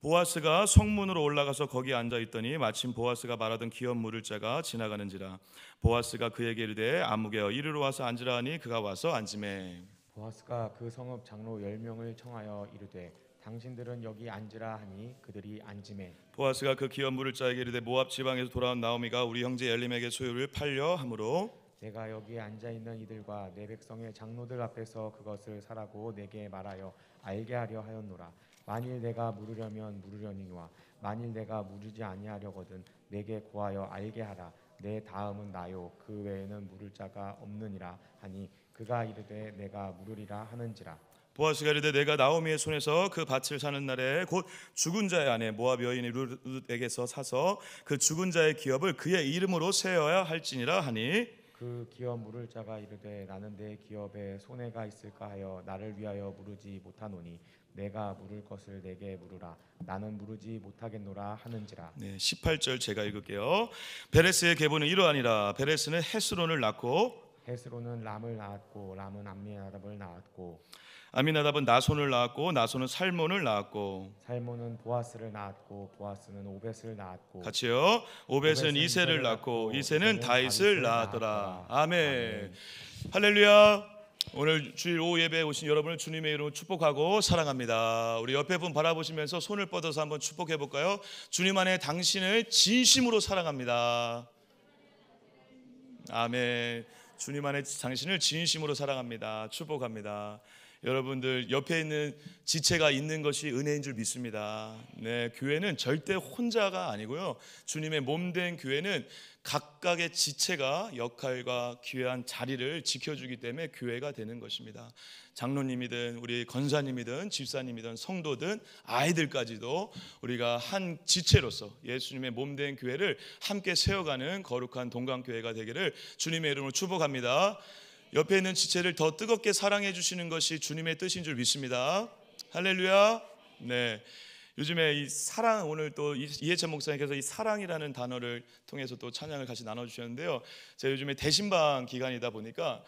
보아스가 성문으로 올라가서 거기 앉아 있더니 마침 보아스가 말하던 기업 물을 자가 지나가는지라. 보아스가 그에게 이르되 아무개여 이리로 와서 앉으라 하니 그가 와서 앉으매. 보아스가 그 성읍 장로 10명을 청하여 이르되 당신들은 여기 앉으라 하니 그들이 앉으매. 보아스가 그 기업 물을 자에게 이르되 모압 지방에서 돌아온 나오미가 우리 형제 엘림에게 소유를 팔려 함으로 내가 여기에 앉아 있는 이들과 내 백성의 장로들 앞에서 그것을 사라고 내게 말하여 알게 하려 하였노라. 만일 내가 물으려면 물으려니와 만일 내가 물으지 아니하려거든 내게 고하여 알게 하라. 내 다음은 나요 그 외에는 물을 자가 없느니라 하니 그가 이르되 내가 물으리라 하는지라. 보아스가 이르되 내가 나오미의 손에서 그 밭을 사는 날에 곧 죽은 자의 아내 모압 여인 룻에게서 사서 그 죽은 자의 기업을 그의 이름으로 세어야 할지니라 하니 그 기업 물을 자가 이르되 나는 내 기업에 손해가 있을까 하여 나를 위하여 물으지 못하노니 내가 물을 것을 내게 물으라. 나는 물으지 못하겠노라 하는지라. 18절 제가 읽을게요. 베레스의 계보는 이러하니라. 베레스는 헤스론을 낳고 헤스론은 람을 낳았고 람은 암미나답을 낳았고 아미나답은 나손을 낳았고 나손은 살몬을 낳았고 살몬은 보아스를 낳았고 보아스는 오벳을 낳았고 같이요. 오벳은 이새를 낳고 이새는 다윗을 낳았더라. 아멘. 할렐루야. 오늘 주일 오후 예배에 오신 여러분을 주님의 이름으로 축복하고 사랑합니다. 우리 옆에 분 바라보시면서 손을 뻗어서 한번 축복해 볼까요? 주님 안에 당신을 진심으로 사랑합니다. 아멘. 주님 안에 당신을 진심으로 사랑합니다. 축복합니다. 여러분들 옆에 있는 지체가 있는 것이 은혜인 줄 믿습니다. 네, 교회는 절대 혼자가 아니고요. 주님의 몸된 교회는 각각의 지체가 역할과 귀한 자리를 지켜주기 때문에 교회가 되는 것입니다. 장로님이든 우리 권사님이든 집사님이든 성도든 아이들까지도 우리가 한 지체로서 예수님의 몸된 교회를 함께 세워가는 거룩한 동강교회가 되기를 주님의 이름으로 축복합니다. 옆에 있는 지체를 더 뜨겁게 사랑해 주시는 것이 주님의 뜻인 줄 믿습니다. 할렐루야. 네. 요즘에 이 사랑, 오늘 또 이해찬 목사님께서 이 사랑이라는 단어를 통해서 또 찬양을 같이 나눠주셨는데요. 제가 요즘에 대신방 기간이다 보니까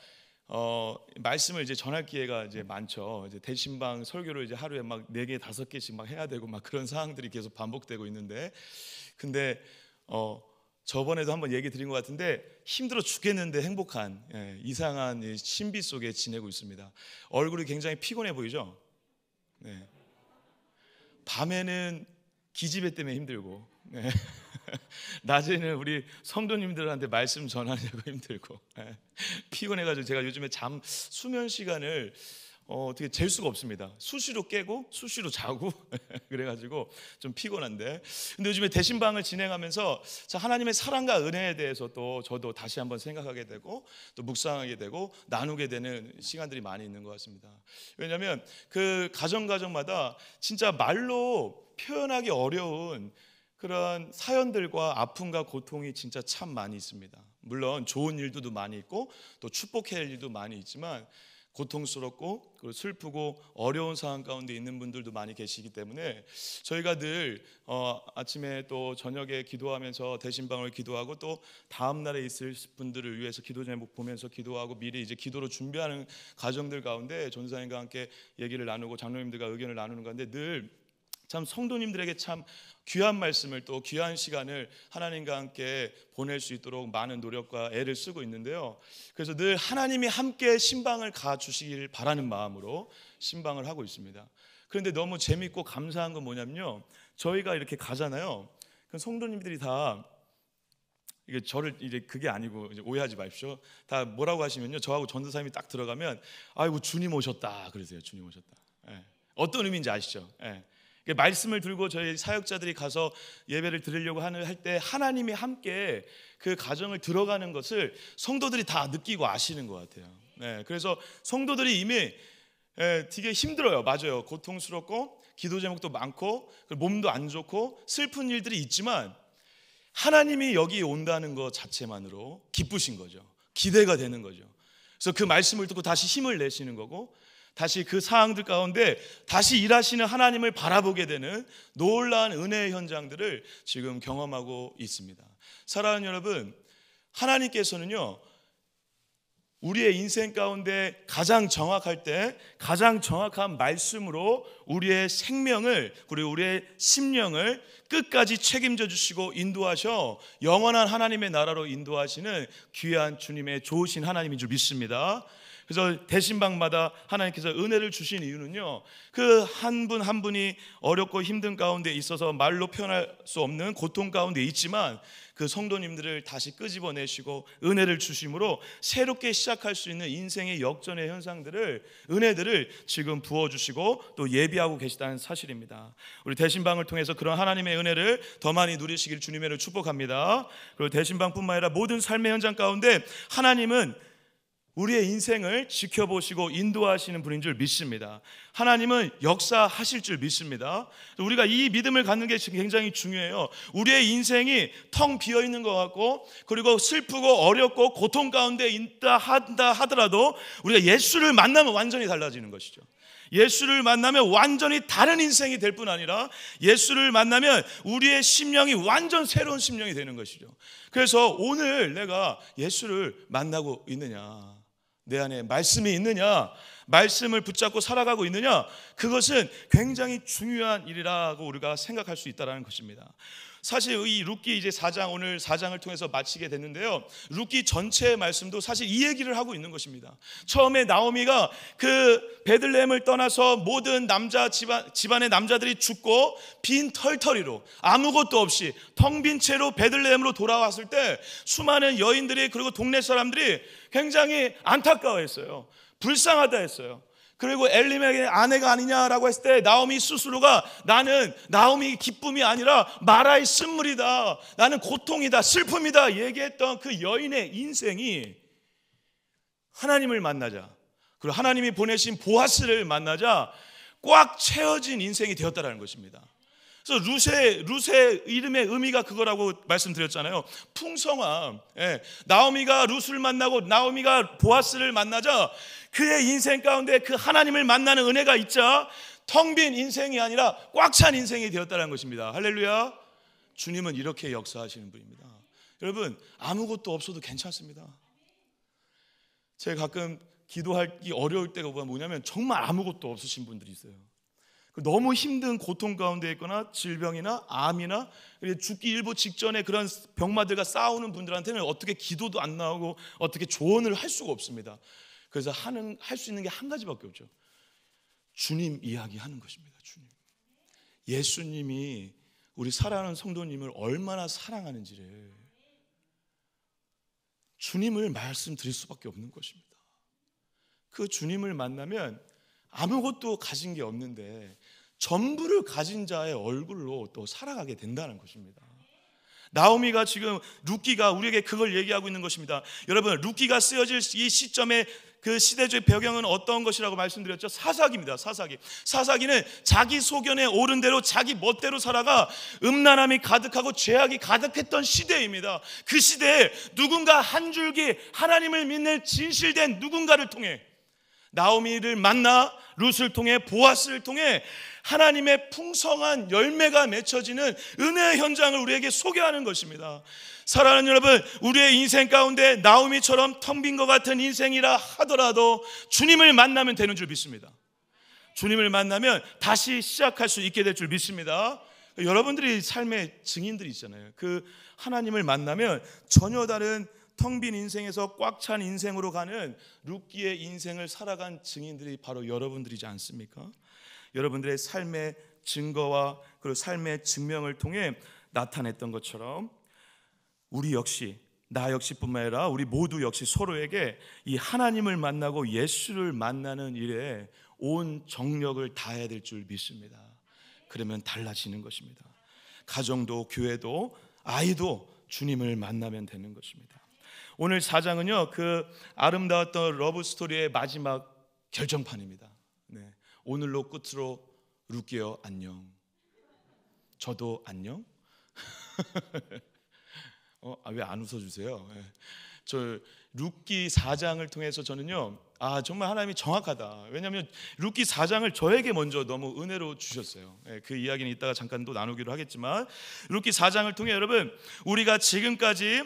말씀을 이제 전할 기회가 이제 많죠. 이제 대신방 설교를 이제 하루에 막 4개, 5개씩 막 해야 되고 막 그런 상황들이 계속 반복되고 있는데, 근데 저번에도 한번 얘기 드린 것 같은데 힘들어 죽겠는데 행복한 이상한 신비 속에 지내고 있습니다. 얼굴이 굉장히 피곤해 보이죠? 네. 밤에는 기집애 때문에 힘들고 낮에는 우리 성도님들한테 말씀 전하려고 힘들고 피곤해가지고 제가 요즘에 수면 시간을 어떻게 잴 수가 없습니다. 수시로 깨고 수시로 자고 그래가지고 좀 피곤한데, 근데 요즘에 대신방을 진행하면서 하나님의 사랑과 은혜에 대해서 또 저도 다시 한번 생각하게 되고 또 묵상하게 되고 나누게 되는 시간들이 많이 있는 것 같습니다. 왜냐하면 그 가정마다 진짜 말로 표현하기 어려운 그런 사연들과 아픔과 고통이 진짜 참 많이 있습니다. 물론 좋은 일도 많이 있고 또 축복해야 할 일도 많이 있지만 고통스럽고 그리고 슬프고 어려운 상황 가운데 있는 분들도 많이 계시기 때문에 저희가 늘 아침에 또 저녁에 기도하면서 대신방을 기도하고 또 다음 날에 있을 분들을 위해서 기도 제목 보면서 기도하고 미리 이제 기도로 준비하는 가정들 가운데 전사님과 함께 얘기를 나누고 장로님들과 의견을 나누는 가운데 늘 참 성도님들에게 참 귀한 말씀을 또 귀한 시간을 하나님과 함께 보낼 수 있도록 많은 노력과 애를 쓰고 있는데요. 그래서 늘 하나님이 함께 신방을 가주시길 바라는 마음으로 신방을 하고 있습니다. 그런데 너무 재밌고 감사한 건 뭐냐면요, 저희가 이렇게 가잖아요. 그 성도님들이 다 이게 저를 이제 그게 아니고 이제 오해하지 마십시오. 다 뭐라고 하시면요, 저하고 전도사님이 딱 들어가면 아이고 주님 오셨다 그러세요. 주님 오셨다. 어떤 의미인지 아시죠? 말씀을 들고 저희 사역자들이 가서 예배를 드리려고 할 때 하나님이 함께 그 가정을 들어가는 것을 성도들이 다 느끼고 아시는 것 같아요. 그래서 성도들이 이미 되게 힘들어요. 맞아요. 고통스럽고 기도 제목도 많고 몸도 안 좋고 슬픈 일들이 있지만 하나님이 여기 온다는 것 자체만으로 기쁘신 거죠. 기대가 되는 거죠. 그래서 그 말씀을 듣고 다시 힘을 내시는 거고 다시 그 상황들 가운데 다시 일하시는 하나님을 바라보게 되는 놀라운 은혜의 현장들을 지금 경험하고 있습니다. 사랑하는 여러분, 하나님께서는요 우리의 인생 가운데 가장 정확할 때 가장 정확한 말씀으로 우리의 생명을 그리고 우리의 심령을 끝까지 책임져 주시고 인도하셔 영원한 하나님의 나라로 인도하시는 귀한 주님의 좋으신 하나님인 줄 믿습니다. 그래서 대신방마다 하나님께서 은혜를 주신 이유는요, 그 한 분 한 분이 어렵고 힘든 가운데 있어서 말로 표현할 수 없는 고통 가운데 있지만 그 성도님들을 다시 끄집어내시고 은혜를 주심으로 새롭게 시작할 수 있는 인생의 역전의 현상들을, 은혜들을 지금 부어주시고 또 예비하고 계시다는 사실입니다. 우리 대신방을 통해서 그런 하나님의 은혜를 더 많이 누리시길 주님의 이름으로 축복합니다. 그리고 대신방뿐만 아니라 모든 삶의 현장 가운데 하나님은 우리의 인생을 지켜보시고 인도하시는 분인 줄 믿습니다. 하나님은 역사하실 줄 믿습니다. 우리가 이 믿음을 갖는 게 굉장히 중요해요. 우리의 인생이 텅 비어있는 것 같고 그리고 슬프고 어렵고 고통 가운데 있다 하더라도 우리가 예수를 만나면 완전히 달라지는 것이죠. 예수를 만나면 완전히 다른 인생이 될 뿐 아니라 예수를 만나면 우리의 심령이 완전 새로운 심령이 되는 것이죠. 그래서 오늘 내가 예수를 만나고 있느냐, 내 안에 말씀이 있느냐, 말씀을 붙잡고 살아가고 있느냐, 그것은 굉장히 중요한 일이라고 우리가 생각할 수 있다는 것입니다. 사실 이 룻기 이제 4장, 오늘 4장을 통해서 마치게 됐는데요, 룻기 전체의 말씀도 사실 이 얘기를 하고 있는 것입니다. 처음에 나오미가 그 베들레헴을 떠나서 모든 남자 집안의 남자들이 죽고 빈 털터리로 아무것도 없이 텅 빈 채로 베들레헴으로 돌아왔을 때 수많은 여인들이 그리고 동네 사람들이 굉장히 안타까워했어요. 불쌍하다 했어요. 그리고 엘리멜의 아내가 아니냐라고 했을 때 나오미 스스로가 나는 나오미 기쁨이 아니라 마라의 쓴물이다, 나는 고통이다, 슬픔이다 얘기했던 그 여인의 인생이 하나님을 만나자, 그리고 하나님이 보내신 보아스를 만나자 꽉 채워진 인생이 되었다는 것입니다. 그래서 룻의 이름의 의미가 그거라고 말씀드렸잖아요. 풍성함. 나오미가 룻을 만나고 나오미가 보아스를 만나자 그의 인생 가운데 그 하나님을 만나는 은혜가 있자 텅 빈 인생이 아니라 꽉 찬 인생이 되었다는 것입니다. 할렐루야. 주님은 이렇게 역사하시는 분입니다. 여러분, 아무것도 없어도 괜찮습니다. 제가 가끔 기도하기 어려울 때가 뭐냐면 정말 아무것도 없으신 분들이 있어요. 너무 힘든 고통 가운데 있거나 질병이나 암이나 죽기 일보 직전에 그런 병마들과 싸우는 분들한테는 어떻게 기도도 안 나오고 어떻게 조언을 할 수가 없습니다. 그래서 할 수 있는 게 한 가지밖에 없죠. 주님 이야기하는 것입니다. 주님. 예수님이 우리 사랑하는 성도님을 얼마나 사랑하는지를 주님을 말씀드릴 수밖에 없는 것입니다. 그 주님을 만나면 아무것도 가진 게 없는데 전부를 가진 자의 얼굴로 또 살아가게 된다는 것입니다. 나오미가 지금 룻기가 우리에게 그걸 얘기하고 있는 것입니다. 여러분, 룻기가 쓰여질 이 시점에 그 시대적 배경은 어떤 것이라고 말씀드렸죠? 사사기입니다. 사사기는 자기 소견에 오른 대로 자기 멋대로 살아가 음란함이 가득하고 죄악이 가득했던 시대입니다. 그 시대에 누군가 한 줄기 하나님을 믿는 진실된 누군가를 통해 나오미를 만나 룻을 통해 보아스를 통해 하나님의 풍성한 열매가 맺혀지는 은혜의 현장을 우리에게 소개하는 것입니다. 사랑하는 여러분, 우리의 인생 가운데 나오미처럼 텅 빈 것 같은 인생이라 하더라도 주님을 만나면 되는 줄 믿습니다. 주님을 만나면 다시 시작할 수 있게 될 줄 믿습니다. 여러분들이 삶의 증인들이 있잖아요. 그 하나님을 만나면 전혀 다른 텅 빈 인생에서 꽉 찬 인생으로 가는 룻기의 인생을 살아간 증인들이 바로 여러분들이지 않습니까? 여러분들의 삶의 증거와 그리고 삶의 증명을 통해 나타냈던 것처럼 우리 역시, 나 역시뿐만 아니라 우리 모두 역시 서로에게 이 하나님을 만나고 예수를 만나는 일에 온 정력을 다해야 될 줄 믿습니다. 그러면 달라지는 것입니다. 가정도 교회도 아이도 주님을 만나면 되는 것입니다. 오늘 4장은요, 그 아름다웠던 러브 스토리의 마지막 결정판입니다. 네. 오늘로 끝으로 룻기요 안녕. 저도 안녕. 왜 안 웃어주세요? 네. 저 룻기 4장을 통해서 저는요, 정말 하나님이 정확하다. 왜냐하면 룻기 4장을 저에게 먼저 너무 은혜로 주셨어요. 그 이야기는 이따가 잠깐 또 나누기로 하겠지만 룻기 4장을 통해 여러분, 우리가 지금까지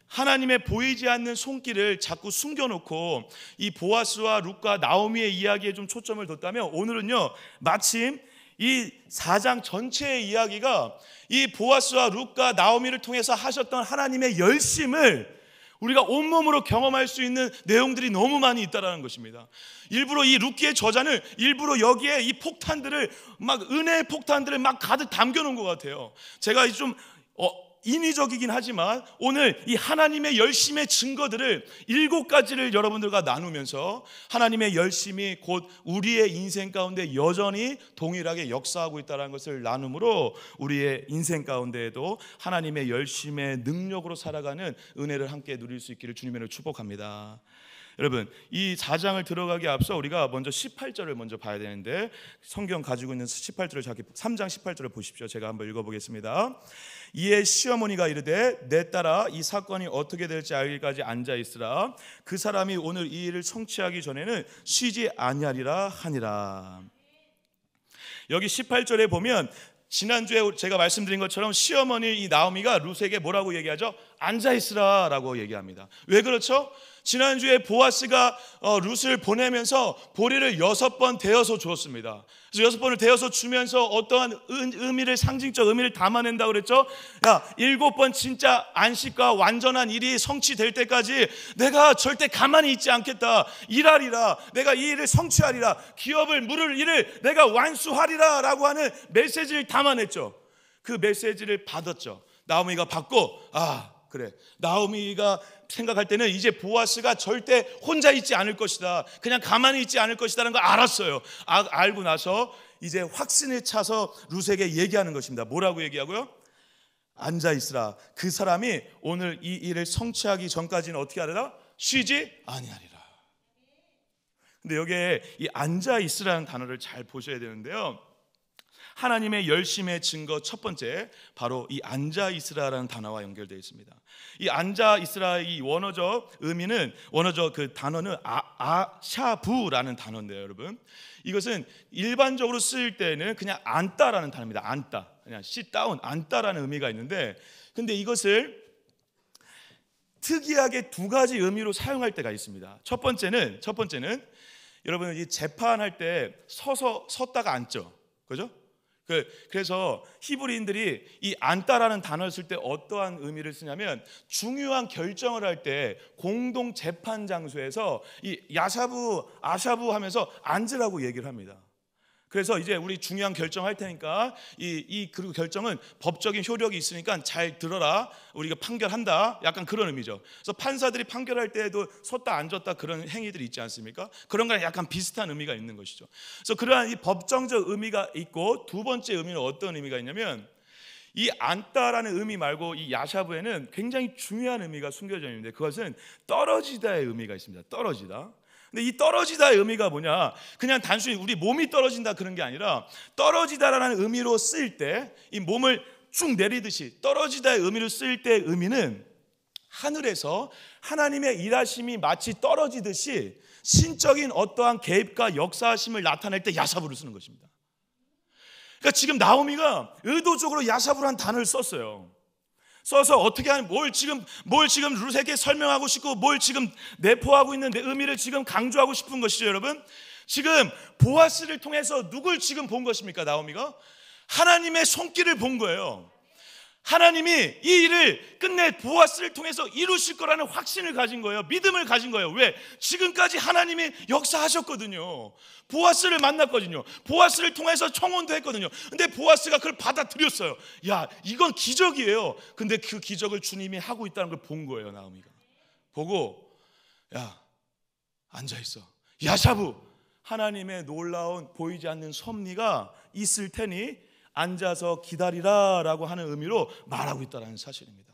하나님의 보이지 않는 손길을 자꾸 숨겨놓고 이 보아스와 룻과 나오미의 이야기에 좀 초점을 뒀다면, 오늘은요 마침 이 4장 전체의 이야기가 이 보아스와 룻과 나오미를 통해서 하셨던 하나님의 열심을 우리가 온몸으로 경험할 수 있는 내용들이 너무 많이 있다는 것입니다. 일부러 이 룻기의 저자는 일부러 여기에 이 폭탄들을 막, 은혜의 폭탄들을 막 가득 담겨놓은 것 같아요. 제가 좀 인위적이긴 하지만 오늘 이 하나님의 열심의 증거들을 7가지를 여러분들과 나누면서 하나님의 열심이 곧 우리의 인생 가운데 여전히 동일하게 역사하고 있다는 것을 나눔으로 우리의 인생 가운데에도 하나님의 열심의 능력으로 살아가는 은혜를 함께 누릴 수 있기를 주님의 축복합니다. 여러분, 이 4장을 들어가기 앞서 우리가 먼저 18절을 먼저 봐야 되는데, 성경 가지고 있는 18절을 3장 18절을 보십시오. 제가 한번 읽어보겠습니다. 이에 시어머니가 이르되 내 딸아 이 사건이 어떻게 될지 알기까지 앉아 있으라. 그 사람이 오늘 이 일을 성취하기 전에는 쉬지 아니하리라 하니라. 여기 18절에 보면 지난주에 제가 말씀드린 것처럼 시어머니 이 나오미가 룻에게 뭐라고 얘기하죠? 앉아 있으라 라고 얘기합니다. 왜 그렇죠? 지난주에 보아스가 룻을 보내면서 보리를 6번 데워서 주었습니다. 그래서 6번을 데워서 주면서 어떠한 의미를, 상징적 의미를 담아낸다고 그랬죠? 야, 7번 진짜 안식과 완전한 일이 성취될 때까지 내가 절대 가만히 있지 않겠다. 일하리라. 내가 이 일을 성취하리라. 기업을 물을 일을 내가 완수하리라 라고 하는 메시지를 담아냈죠. 그 메시지를 받았죠. 나오미가 받고, 그래, 나오미가 생각할 때는 이제 보아스가 절대 혼자 있지 않을 것이다, 그냥 가만히 있지 않을 것이다라는 걸 알았어요. 알고 나서 이제 확신에 차서 룻에게 얘기하는 것입니다. 뭐라고 얘기하고요? 앉아 있으라. 그 사람이 오늘 이 일을 성취하기 전까지는 어떻게 하리라? 쉬지 아니하리라. 근데 여기에 이 앉아 있으라는 단어를 잘 보셔야 되는데요, 하나님의 열심의 증거 첫 번째, 바로 이 앉아 있으라라는 단어와 연결되어 있습니다. 이 앉아 있으라의 원어적 의미는, 원어적 그 단어는 아샤부라는 단어인데요, 여러분. 이것은 일반적으로 쓰일 때는 그냥 앉다라는 단어입니다. 앉다, 그냥 sit down, 앉다라는 의미가 있는데, 근데 이것을 특이하게 2가지 의미로 사용할 때가 있습니다. 첫 번째는 여러분 이 재판할 때 섰다가 앉죠, 그죠? 그래서 히브리인들이 이 앉다라는 단어를 쓸 때 어떠한 의미를 쓰냐면, 중요한 결정을 할 때 공동 재판 장소에서 이 야샤부 아샤부 하면서 앉으라고 얘기를 합니다. 그래서 이제 우리 중요한 결정할 테니까 그리고 결정은 법적인 효력이 있으니까 잘 들어라, 우리가 판결한다, 약간 그런 의미죠. 그래서 판사들이 판결할 때에도 섰다 앉았다 그런 행위들이 있지 않습니까? 그런 거랑 약간 비슷한 의미가 있는 것이죠. 그래서 그러한 이 법정적 의미가 있고, 2번째 의미는 어떤 의미가 있냐면, 이 앉다라는 의미 말고 이 야샤부에는 굉장히 중요한 의미가 숨겨져 있는데, 그것은 떨어지다의 의미가 있습니다. 떨어지다. 근데 이 떨어지다의 의미가 뭐냐, 그냥 단순히 우리 몸이 떨어진다 그런 게 아니라, 떨어지다라는 의미로 쓰일 때 이 몸을 쭉 내리듯이 떨어지다의 의미로 쓰일 때의 의미는 하늘에서 하나님의 일하심이 마치 떨어지듯이 신적인 어떠한 개입과 역사하심을 나타낼 때 야샤부를 쓰는 것입니다. 그러니까 지금 나오미가 의도적으로 야샤부라는 단어를 썼어요. 써서 어떻게 하는, 뭘 지금 룻에게 설명하고 싶고, 뭘 지금 내포하고 있는 의미를 지금 강조하고 싶은 것이죠, 여러분. 지금 보아스를 통해서 누굴 지금 본 것입니까, 나오미가? 하나님의 손길을 본 거예요. 하나님이 이 일을 끝내 보아스를 통해서 이루실 거라는 확신을 가진 거예요. 믿음을 가진 거예요. 왜? 지금까지 하나님이 역사하셨거든요. 보아스를 만났거든요. 보아스를 통해서 청혼도 했거든요. 근데 보아스가 그걸 받아들였어요. 야, 이건 기적이에요. 근데 그 기적을 주님이 하고 있다는 걸 본 거예요. 나오미가 보고, 야, 앉아있어. 야샤부, 하나님의 놀라운 보이지 않는 섭리가 있을 테니 앉아서 기다리라 라고 하는 의미로 말하고 있다는 사실입니다.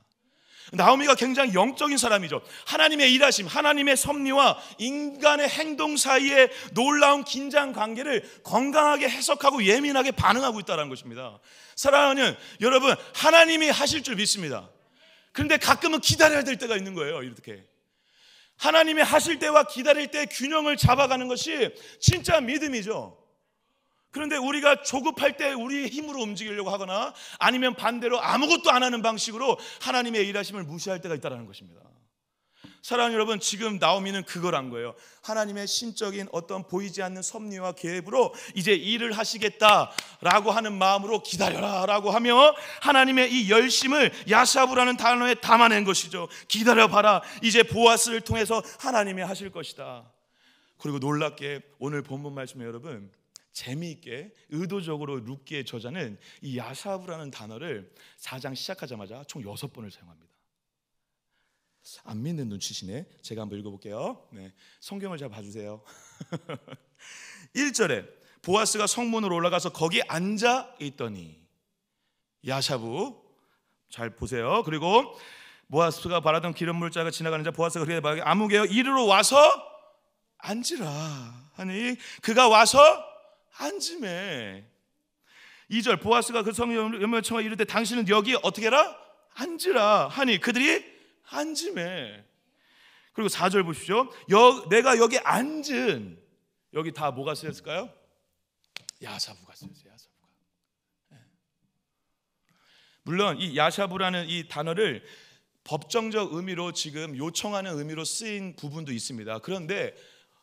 나오미가 굉장히 영적인 사람이죠. 하나님의 일하심, 하나님의 섭리와 인간의 행동 사이의 놀라운 긴장 관계를 건강하게 해석하고 예민하게 반응하고 있다는 것입니다. 사랑하는 여러분, 하나님이 하실 줄 믿습니다. 그런데 가끔은 기다려야 될 때가 있는 거예요. 이렇게 하나님이 하실 때와 기다릴 때 균형을 잡아가는 것이 진짜 믿음이죠. 그런데 우리가 조급할 때 우리의 힘으로 움직이려고 하거나 아니면 반대로 아무것도 안 하는 방식으로 하나님의 일하심을 무시할 때가 있다는 것입니다. 사랑하는 여러분, 지금 나오미는 그걸 한 거예요. 하나님의 신적인 어떤 보이지 않는 섭리와 계획으로 이제 일을 하시겠다라고 하는 마음으로 기다려라 라고 하며 하나님의 이 열심을 야샤브라는 단어에 담아낸 것이죠. 기다려봐라, 이제 보아스를 통해서 하나님이 하실 것이다. 그리고 놀랍게 오늘 본문 말씀에 여러분, 재미있게 의도적으로 룻기의 저자는 이 야샤브라는 단어를 4장 시작하자마자 총 6번을 사용합니다. 안 믿는 눈치시네. 제가 한번 읽어볼게요. 네, 성경을 잘 봐주세요. 1절에 보아스가 성문으로 올라가서 거기 앉아 있더니, 야샤브 잘 보세요. 그리고 보아스가 바라던 기름 물자가 지나가는 자 보아스가 그에게 말하기를 아무개여 이리로 와서 앉으라 하니 그가 와서 앉으매. 2절 보아스가 그 성령을 청하 이르되 당신은 여기 어떻게 해라? 앉으라 하니 그들이 앉으매. 그리고 4절 보십시오. 내가 여기 앉은, 여기 다 뭐가 쓰였을까요? 야샤브가 쓰였어요. 야샤브가. 물론 이 야샤브라는 이 단어를 법정적 의미로 지금 요청하는 의미로 쓰인 부분도 있습니다. 그런데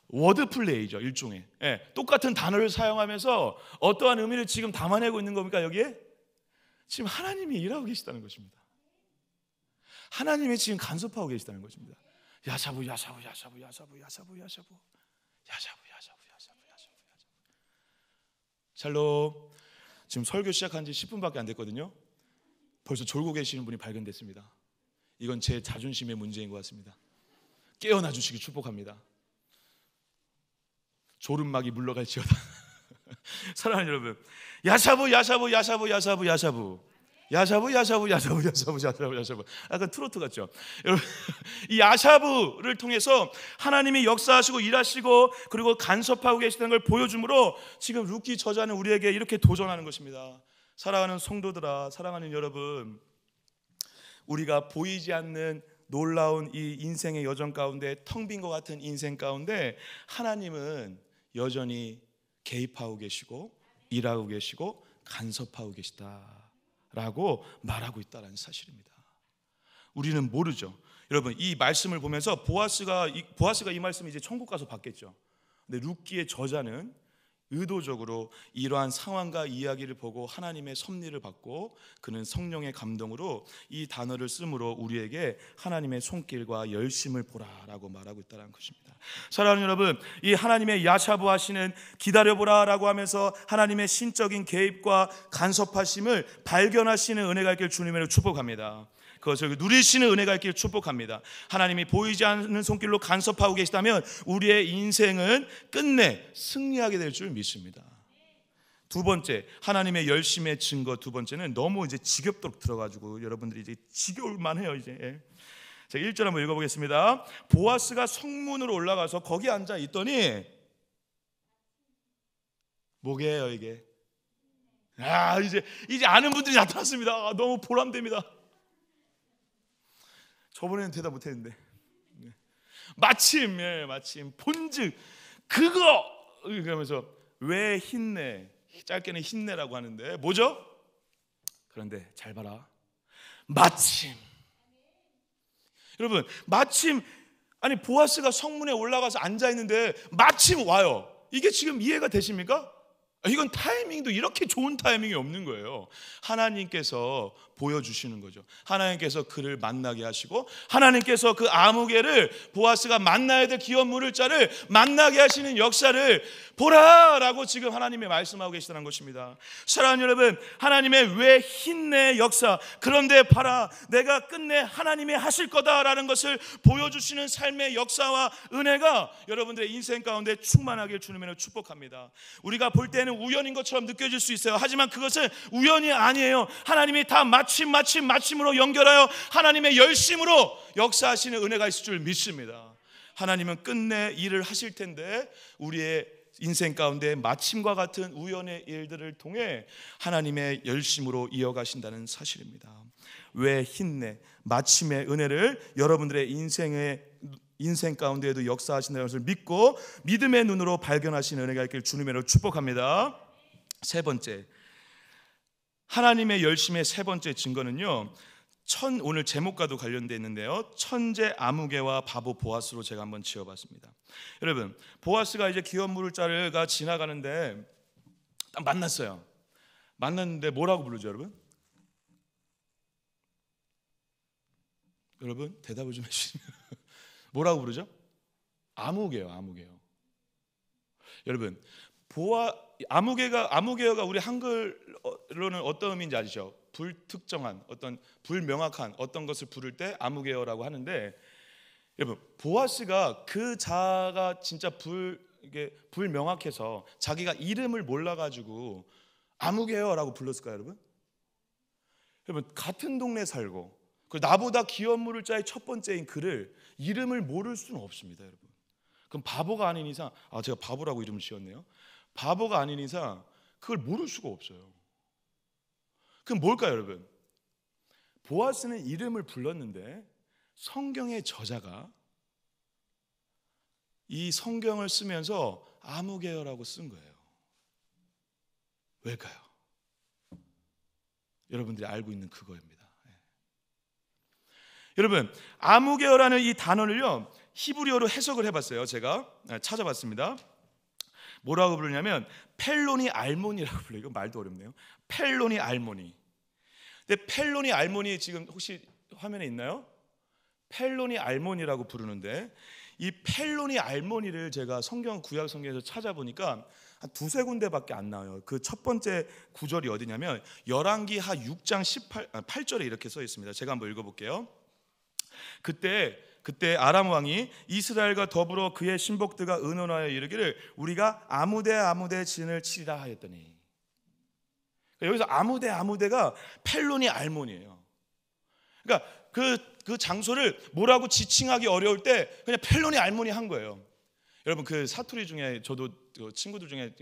워드 플레이죠, 일종의. 똑같은 단어를 사용하면서 어떠한 의미를 지금 담아내고 있는 겁니까? 여기에 지금 하나님이 일하고 계시다는 것입니다. 하나님이 지금 간섭하고 계시다는 것입니다. 야샤브 야샤브 야샤브 야샤브 야샤브 야샤브 야샤브 야샤브 야샤브 야샤브. 샬롬. 지금 설교 시작한 지 10분밖에 안 됐거든요. 벌써 졸고 계시는 분이 발견됐습니다. 이건 제 자존심의 문제인 것 같습니다. 깨어나 주시기 축복합니다. 졸음막이 물러갈지어다. 사랑하는 여러분, 야샤브 야샤브 야샤브 야샤브 야샤브 야샤브 야샤브 야샤브 야샤브 야샤브 야샤브, 약간 트로트 같죠? 여러분, 이 야샤브를 통해서 하나님이 역사하시고 일하시고 그리고 간섭하고 계시다는 걸 보여주므로 지금 룻기 저자는 우리에게 이렇게 도전하는 것입니다. 사랑하는 성도들아, 사랑하는 여러분, 우리가 보이지 않는 놀라운 이 인생의 여정 가운데, 텅 빈 것 같은 인생 가운데 하나님은 여전히 개입하고 계시고 일하고 계시고 간섭하고 계시다라고 말하고 있다는 사실입니다. 우리는 모르죠. 여러분, 이 말씀을 보면서 보아스가 이 말씀을 이제 천국 가서 받겠죠. 근데 룻기의 저자는 의도적으로 이러한 상황과 이야기를 보고 하나님의 섭리를 받고 그는 성령의 감동으로 이 단어를 쓰므로 우리에게 하나님의 손길과 열심을 보라라고 말하고 있다는 것입니다. 사랑하는 여러분, 이 하나님의 야샤브 하시는 기다려보라라고 하면서 하나님의 신적인 개입과 간섭하심을 발견하시는 은혜가 있길 주님으로 축복합니다. 그것을 누리시는 은혜가 있길 축복합니다. 하나님이 보이지 않는 손길로 간섭하고 계시다면 우리의 인생은 끝내 승리하게 될 줄 믿습니다. 두 번째, 하나님의 열심의 증거 두 번째는 너무 이제 지겹도록 들어가지고 여러분들이 이제 지겨울만 해요. 이제 제가 1절 한번 읽어보겠습니다. 보아스가 성문으로 올라가서 거기 앉아 있더니, 뭐게요 이게? 이제 아는 분들이 나타났습니다. 너무 보람됩니다. 저번에는 대답 못했는데 마침 본즉 그거 그러면서 왜 힘내, 짧게는 힘내라고 하는데 뭐죠? 그런데 잘 봐라, 마침. 여러분, 마침, 아니 보아스가 성문에 올라가서 앉아 있는데 마침 와요. 이게 지금 이해가 되십니까? 이건 타이밍도 이렇게 좋은 타이밍이 없는 거예요. 하나님께서 보여주시는 거죠. 하나님께서 그를 만나게 하시고 하나님께서 그 아무개를, 보아스가 만나야 될 기업 물을 자를 만나게 하시는 역사를 보라라고 지금 하나님이 말씀하고 계시다는 것입니다. 사랑하는 여러분, 하나님의 왜 힘내 역사, 그런데 봐라 내가 끝내 하나님이 하실 거다라는 것을 보여주시는 삶의 역사와 은혜가 여러분들의 인생 가운데 충만하길 주님으로 축복합니다. 우리가 볼 때는 우연인 것처럼 느껴질 수 있어요. 하지만 그것은 우연이 아니에요. 하나님이 다 마침으로 연결하여 하나님의 열심으로 역사하시는 은혜가 있을 줄 믿습니다. 하나님은 끝내 일을 하실 텐데 우리의 인생 가운데 마침과 같은 우연의 일들을 통해 하나님의 열심으로 이어가신다는 사실입니다. 왜 힘내, 마침의 은혜를 여러분들의 인생 가운데에도 역사하신다는 것을 믿고 믿음의 눈으로 발견하시는 은혜가 있길 주님으로 축복합니다. 세 번째, 하나님의 열심의 세 번째 증거는요, 오늘 제목과도 관련되어 있는데요, 천재 아무개와 바보 보아스로 제가 한번 지어봤습니다. 여러분, 보아스가 이제 기업 물을 자가 지나가는데 딱 만났어요. 만났는데 뭐라고 부르죠, 여러분? 여러분 대답을 좀 해주시면 뭐라고 부르죠? 아무개요, 아무개요. 여러분, 아무개가 우리 한글로는 어떤 의미인지 아시죠? 불특정한, 어떤 불명확한 어떤 것을 부를 때 아무개요라고 하는데, 여러분 보아스가 그 자가 진짜 불명확해서 자기가 이름을 몰라가지고 아무개요라고 불렀을까요, 여러분? 여러분, 같은 동네 살고 나보다 기업 물을 자의 첫 번째인 그를 이름을 모를 수는 없습니다, 여러분. 그럼 바보가 아닌 이상, 제가 바보라고 이름을 지었네요. 바보가 아닌 이상 그걸 모를 수가 없어요. 그럼 뭘까요, 여러분? 보아스는 이름을 불렀는데 성경의 저자가 이 성경을 쓰면서 아무개요라고 쓴 거예요. 왜일까요? 여러분들이 알고 있는 그거입니다. 여러분, 아무개요라는 이 단어를요, 히브리어로 해석을 해봤어요. 제가 찾아봤습니다. 뭐라고 부르냐면 펠로니 알모니라고 불러요. 이거 말도 어렵네요. 펠로니 알모니. 근데 펠로니 알모니 지금 혹시 화면에 있나요? 펠로니 알모니라고 부르는데, 이 펠로니 알모니를 제가 구약 성경에서 찾아보니까 한 두세 군데밖에 안 나와요. 그 첫 번째 구절이 어디냐면 열왕기하 6장 8절에 이렇게 써 있습니다. 제가 한번 읽어볼게요. 그때 아람 왕이 이스라엘과 더불어 그의 신복들과 의논하여 이르기를 우리가 아무데 진을 치리라 하였더니, 여기서 아무데가 펠로니 알몬이에요. 그러니까 그 장소를 뭐라고 지칭하기 어려울 때 그냥 펠로니 알몬이 한 거예요. 여러분, 그 사투리 중에 저도 친구들 중에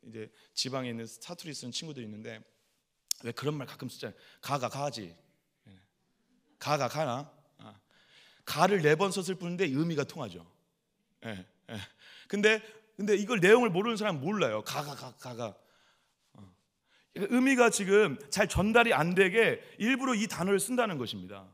이제 지방에 있는 사투리 쓰는 친구들이 있는데 왜 그런 말 가끔 쓰잖아요. 가지. 가나. 가를 4번 썼을 뿐인데 의미가 통하죠. 근데 이걸 내용을 모르는 사람은 몰라요. 가가. 의미가 지금 잘 전달이 안 되게 일부러 이 단어를 쓴다는 것입니다.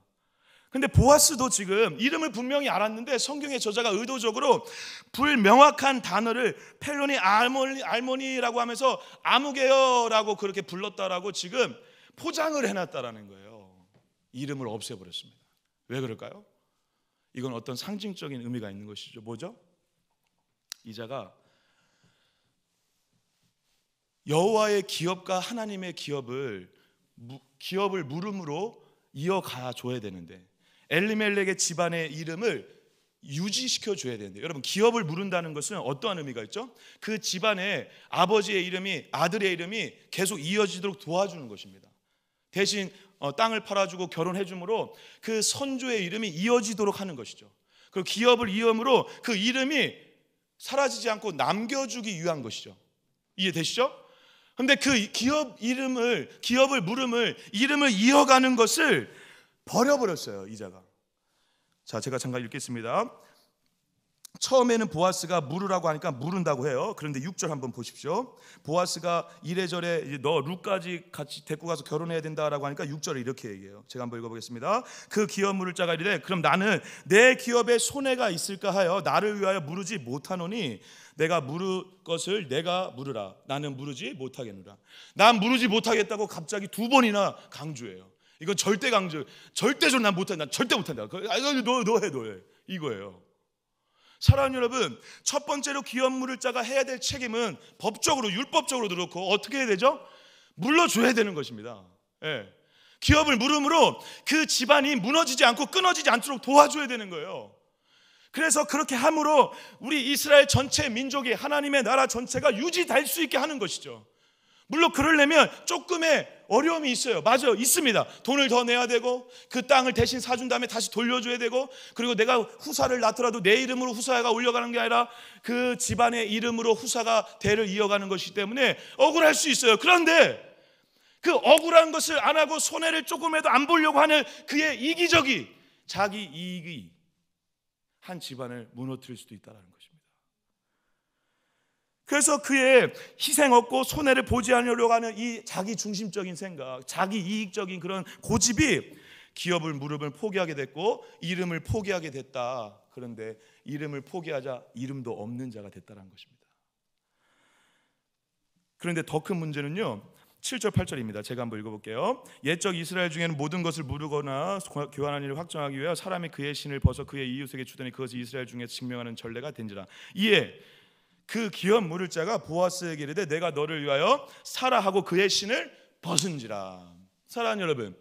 근데 보아스도 지금 이름을 분명히 알았는데 성경의 저자가 의도적으로 불명확한 단어를 펠로니 알모니라고 하면서 아무개요라고 그렇게 불렀다라고 지금 포장을 해놨다라는 거예요. 이름을 없애버렸습니다. 왜 그럴까요? 이건 어떤 상징적인 의미가 있는 것이죠. 뭐죠? 이 자가 여호와의 기업과 하나님의 기업을 물음으로 이어가 줘야 되는데, 엘리멜렉의 집안의 이름을 유지시켜 줘야 되는데, 여러분, 기업을 물은다는 것은 어떠한 의미가 있죠? 그 집안의 아버지의 이름이, 아들의 이름이 계속 이어지도록 도와주는 것입니다. 대신 땅을 팔아주고 결혼해줌으로 그 선조의 이름이 이어지도록 하는 것이죠. 그리고 기업을 이음으로 그 이름이 사라지지 않고 남겨주기 위한 것이죠. 이해되시죠? 그런데 그 기업을 물음을, 이름을 이어가는 것을 버려버렸어요, 이자가. 자, 제가 잠깐 읽겠습니다. 처음에는 보아스가 물으라고 하니까 물은다고 해요. 그런데 6절 한번 보십시오. 보아스가 이래저래 너 룻까지 같이 데리고 가서 결혼해야 된다라고 하니까 6절에 이렇게 얘기해요. 제가 한번 읽어보겠습니다. 그 기업 물을 자가 이르되 그럼 나는 내 기업에 손해가 있을까 하여 나를 위하여 물으지 못하노니 내가 물을 것을 내가 물으라. 나는 물으지 못하겠노라. 난 물으지 못하겠다고 갑자기 2번이나 강조해요. 이건 절대 강조, 절대적으로 난 못한다. 절대 못한다. 너 해. 이거예요. 사랑하는 여러분, 첫 번째로 기업 물을 자가 해야 될 책임은 법적으로, 율법적으로도 그렇고 어떻게 해야 되죠? 물러줘야 되는 것입니다. 기업을 물음으로 그 집안이 무너지지 않고 끊어지지 않도록 도와줘야 되는 거예요. 그래서 그렇게 함으로 우리 이스라엘 전체 민족이, 하나님의 나라 전체가 유지될 수 있게 하는 것이죠. 물론 그러려면 조금의 어려움이 있어요. 맞아요, 있습니다. 돈을 더 내야 되고 그 땅을 대신 사준 다음에 다시 돌려줘야 되고, 그리고 내가 후사를 낳더라도 내 이름으로 후사가 올려가는 게 아니라 그 집안의 이름으로 후사가 대를 이어가는 것이기 때문에 억울할 수 있어요. 그런데 그 억울한 것을 안 하고 손해를 조금이라도 안 보려고 하는 그의 이기적이, 자기 이익이 한 집안을 무너뜨릴 수도 있다는 것입니다. 그래서 그의 희생 없고 손해를 보지 않으려고 하는 이 자기 중심적인 생각, 자기 이익적인 그런 고집이 기업을 무릎을 포기하게 됐고 이름을 포기하게 됐다. 그런데 이름을 포기하자 이름도 없는 자가 됐다는 것입니다. 그런데 더 큰 문제는요 7절 8절입니다. 제가 한번 읽어볼게요. 옛적 이스라엘 중에는 모든 것을 무르거나 교환하는 일을 확정하기 위하여 사람이 그의 신을 벗어 그의 이웃에게 주더니 그것이 이스라엘 중에 증명하는 전례가 된지라. 이에 그 기업 물을 자가 보아스에게 이르되 내가 너를 위하여 사라 하고 그의 신을 벗은지라. 사랑하는 여러분,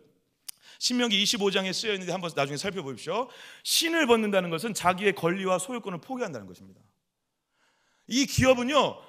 신명기 25장에 쓰여 있는데 한번 나중에 살펴보십시오. 신을 벗는다는 것은 자기의 권리와 소유권을 포기한다는 것입니다. 이 기업은요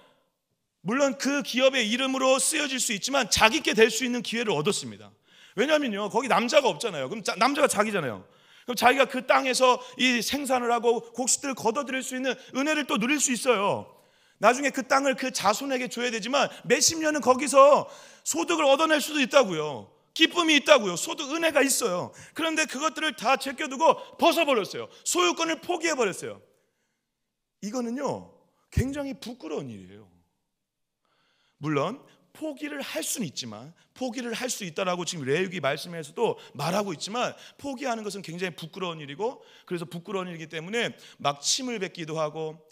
물론 그 기업의 이름으로 쓰여질 수 있지만 자기께 될 수 있는 기회를 얻었습니다. 왜냐하면요 거기 남자가 없잖아요. 그럼 남자가 자기잖아요. 그럼 자기가 그 땅에서 이 생산을 하고 곡식들을 걷어들일 수 있는 은혜를 또 누릴 수 있어요. 나중에 그 땅을 그 자손에게 줘야 되지만 몇십 년은 거기서 소득을 얻어낼 수도 있다고요. 기쁨이 있다고요. 소득 은혜가 있어요. 그런데 그것들을 다 제껴두고 벗어버렸어요. 소유권을 포기해버렸어요. 이거는요 굉장히 부끄러운 일이에요. 물론 포기를 할 수는 있지만, 포기를 할 수 있다라고 지금 레위기 말씀에서도 말하고 있지만 포기하는 것은 굉장히 부끄러운 일이고, 그래서 부끄러운 일이기 때문에 막 침을 뱉기도 하고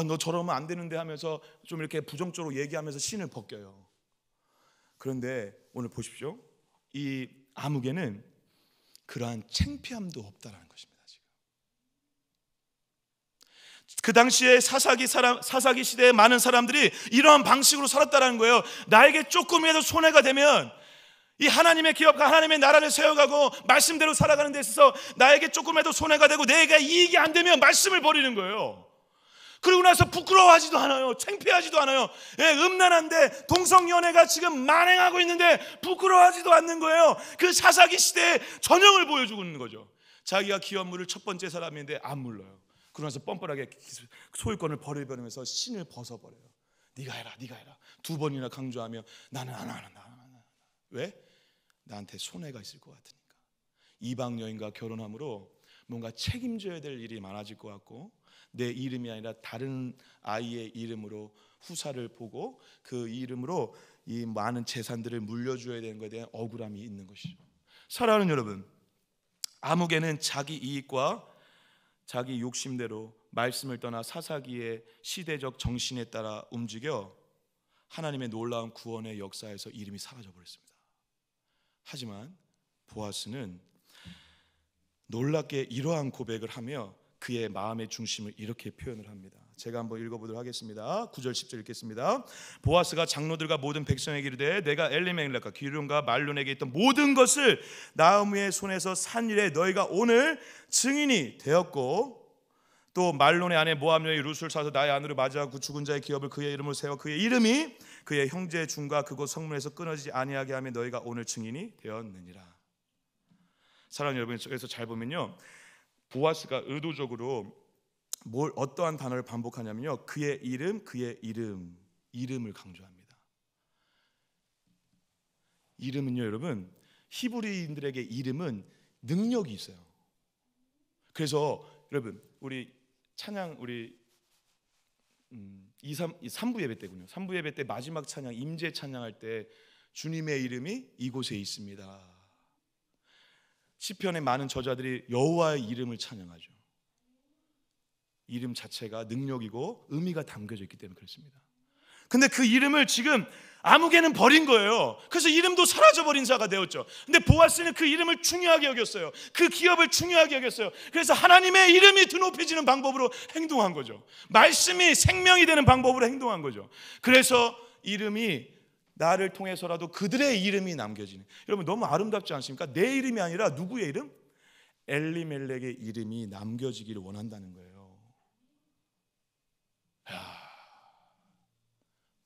너 저러면 안 되는데 하면서 좀 이렇게 부정적으로 얘기하면서 신을 벗겨요. 그런데 오늘 보십시오. 이 아무개는 그러한 창피함도 없다라는 것입니다. 그 당시에 사사기 시대에 많은 사람들이 이러한 방식으로 살았다는 거예요. 나에게 조금이라도 손해가 되면 이 하나님의 기업과 하나님의 나라를 세워가고 말씀대로 살아가는 데 있어서 나에게 조금이라도 손해가 되고 내가 이익이 안 되면 말씀을 버리는 거예요. 그러고 나서 부끄러워하지도 않아요. 창피하지도 않아요. 음란한데 동성연애가 지금 만행하고 있는데 부끄러워하지도 않는 거예요. 그 사사기 시대의 전형을 보여주고 있는 거죠. 자기가 기업 물을 첫 번째 사람인데 안 물러요. 그러면서 뻔뻔하게 소유권을 버리면서 신을 벗어버려요. 네가 해라, 네가 해라. 두 번이나 강조하며 나는 안 한다. 왜? 나한테 손해가 있을 것 같으니까. 이방 여인과 결혼함으로 뭔가 책임져야 될 일이 많아질 것 같고, 내 이름이 아니라 다른 아이의 이름으로 후사를 보고 그 이름으로 이 많은 재산들을 물려줘야 되는 것에 대한 억울함이 있는 것이죠. 사랑하는 여러분, 아무개는 자기 이익과 자기 욕심대로 말씀을 떠나 사사기의 시대적 정신에 따라 움직여 하나님의 놀라운 구원의 역사에서 이름이 사라져 버렸습니다. 하지만 보아스는 놀랍게 이러한 고백을 하며 그의 마음의 중심을 이렇게 표현을 합니다. 제가 한번 읽어보도록 하겠습니다. 9절 10절 읽겠습니다. 보아스가 장로들과 모든 백성에게 이르되 내가 엘리멜렉과 기lum과 말론에게 있던 모든 것을 나오미의 손에서 산 일에 너희가 오늘 증인이 되었고, 또 말론의 아내 모압 여인 룻을 사서 나의 아내로 맞이하고 죽은 자의 기업을 그의 이름으로 세워 그의 이름이 그의 형제 중과 그곳 성문에서 끊어지지 아니하게 하며 너희가 오늘 증인이 되었느니라. 사랑하는 여러분, 그래서 잘 보면요 보아스가 의도적으로 어떠한 단어를 반복하냐면요 그의 이름, 그의 이름을 강조합니다. 이름은요 여러분, 히브리인들에게 이름은 능력이 있어요. 그래서 여러분 우리 찬양 3부 예배 때군요. 3부 예배 때 마지막 찬양 임재 찬양할 때 주님의 이름이 이곳에 있습니다. 시편의 많은 저자들이 여호와의 이름을 찬양하죠. 이름 자체가 능력이고 의미가 담겨져 있기 때문에 그렇습니다. 근데 그 이름을 지금 아무개는 버린 거예요. 그래서 이름도 사라져버린 자가 되었죠. 근데 보아스는 그 이름을 중요하게 여겼어요. 그 기업을 중요하게 여겼어요. 그래서 하나님의 이름이 드높여지는 방법으로 행동한 거죠. 말씀이 생명이 되는 방법으로 행동한 거죠. 그래서 이름이 나를 통해서라도 그들의 이름이 남겨지는, 여러분 너무 아름답지 않습니까? 내 이름이 아니라 누구의 이름? 엘리멜렉의 이름이 남겨지기를 원한다는 거예요.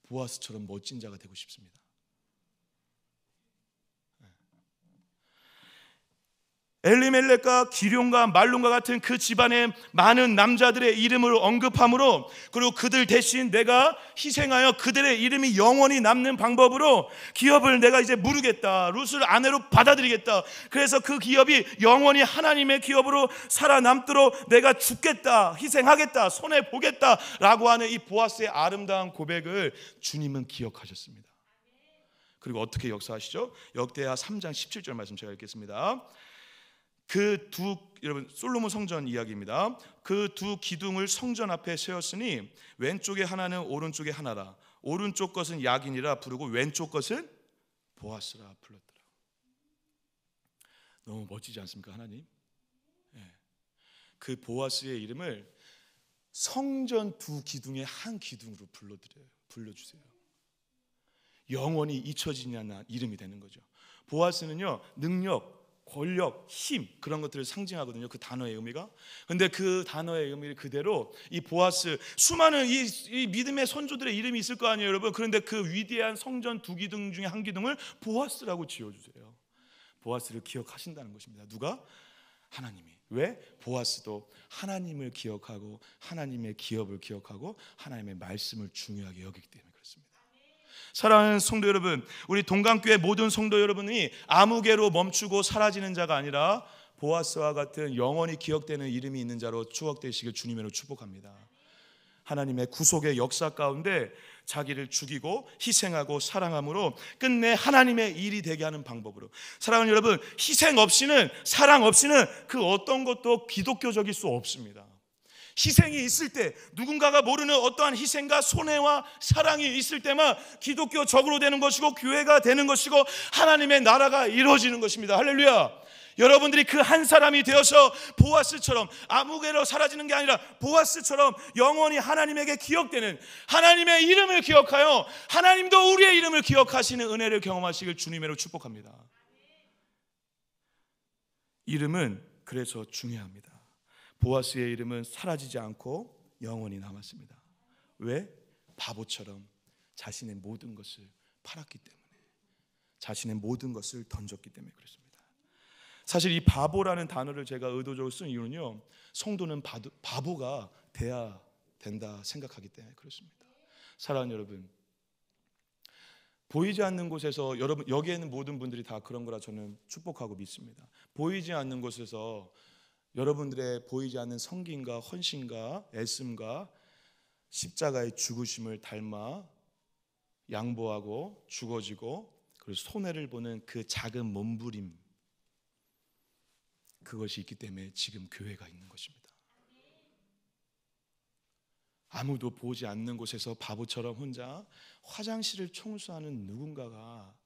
보아스처럼 멋진 자가 되고 싶습니다. 엘리멜렉과 기룡과 말론과 같은 그 집안의 많은 남자들의 이름을 언급함으로, 그리고 그들 대신 내가 희생하여 그들의 이름이 영원히 남는 방법으로 기업을 내가 이제 무르겠다, 룻을 아내로 받아들이겠다. 그래서 그 기업이 영원히 하나님의 기업으로 살아남도록 내가 죽겠다, 희생하겠다, 손해보겠다 라고 하는 이 보아스의 아름다운 고백을 주님은 기억하셨습니다. 그리고 어떻게 역사하시죠? 역대하 3장 17절 말씀 제가 읽겠습니다. 여러분 솔로몬 성전 이야기입니다. 그 두 기둥을 성전 앞에 세웠으니 왼쪽에 하나는 오른쪽에 하나라. 오른쪽 것은 야긴이라 부르고 왼쪽 것은 보아스라 불렀더라. 너무 멋지지 않습니까, 하나님? 그 보아스의 이름을 성전 두 기둥의 한 기둥으로 불러주세요. 영원히 잊혀지지 않는 이름이 되는 거죠. 보아스는요, 능력, 권력, 힘, 그런 것들을 상징하거든요, 그 단어의 의미가. 근데 그 단어의 의미 그대로 이 보아스, 수많은 이 믿음의 선조들의 이름이 있을 거 아니에요, 여러분. 그런데 그 위대한 성전 두 기둥 중에 한 기둥을 보아스라고 지어주세요. 보아스를 기억하신다는 것입니다. 누가? 하나님이. 왜? 보아스도 하나님을 기억하고 하나님의 기업을 기억하고 하나님의 말씀을 중요하게 여기기 때문에 그렇습니다. 사랑하는 성도 여러분, 우리 동강교회 모든 성도 여러분이 아무개로 멈추고 사라지는 자가 아니라 보아스와 같은 영원히 기억되는 이름이 있는 자로 추억되시길 주님으로 축복합니다. 하나님의 구속의 역사 가운데 자기를 죽이고 희생하고 사랑함으로 끝내 하나님의 일이 되게 하는 방법으로. 사랑하는 여러분, 희생 없이는, 사랑 없이는 그 어떤 것도 기독교적일 수 없습니다. 희생이 있을 때, 누군가가 모르는 어떠한 희생과 손해와 사랑이 있을 때만 기독교적으로 되는 것이고 교회가 되는 것이고 하나님의 나라가 이루어지는 것입니다. 할렐루야. 여러분들이 그 한 사람이 되어서 보아스처럼 아무개로 사라지는 게 아니라 보아스처럼 영원히 하나님에게 기억되는, 하나님의 이름을 기억하여 하나님도 우리의 이름을 기억하시는 은혜를 경험하시길 주님으로 축복합니다. 이름은 그래서 중요합니다. 보아스의 이름은 사라지지 않고 영원히 남았습니다. 왜? 바보처럼 자신의 모든 것을 팔았기 때문에, 자신의 모든 것을 던졌기 때문에 그렇습니다. 사실 이 바보라는 단어를 제가 의도적으로 쓴 이유는요, 성도는 바보가 돼야 된다 생각하기 때문에 그렇습니다. 사랑하는 여러분, 보이지 않는 곳에서, 여러분 여기에 있는 모든 분들이 다 그런 거라 저는 축복하고 믿습니다. 보이지 않는 곳에서 여러분들의 보이지 않는 성김과 헌신과 애씀과 십자가의 죽으심을 닮아 양보하고 죽어지고 그리고 손해를 보는 그 작은 몸부림, 그것이 있기 때문에 지금 교회가 있는 것입니다. 아무도 보지 않는 곳에서 바보처럼 혼자 화장실을 청소하는 누군가가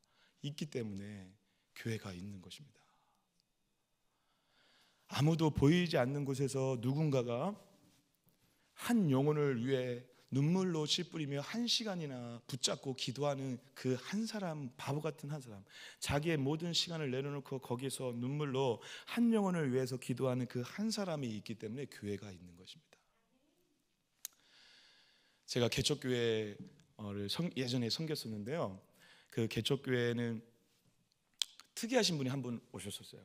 있기 때문에 교회가 있는 것입니다. 아무도 보이지 않는 곳에서 누군가가 한 영혼을 위해 눈물로 씨 뿌리며 1시간이나 붙잡고 기도하는 그 한 사람, 바보 같은 한 사람, 자기의 모든 시간을 내려놓고 거기서 눈물로 한 영혼을 위해서 기도하는 그 한 사람이 있기 때문에 교회가 있는 것입니다. 제가 개척교회를 예전에 섬겼었는데요, 그 개척교회는 특이하신 분이 한 분 오셨었어요.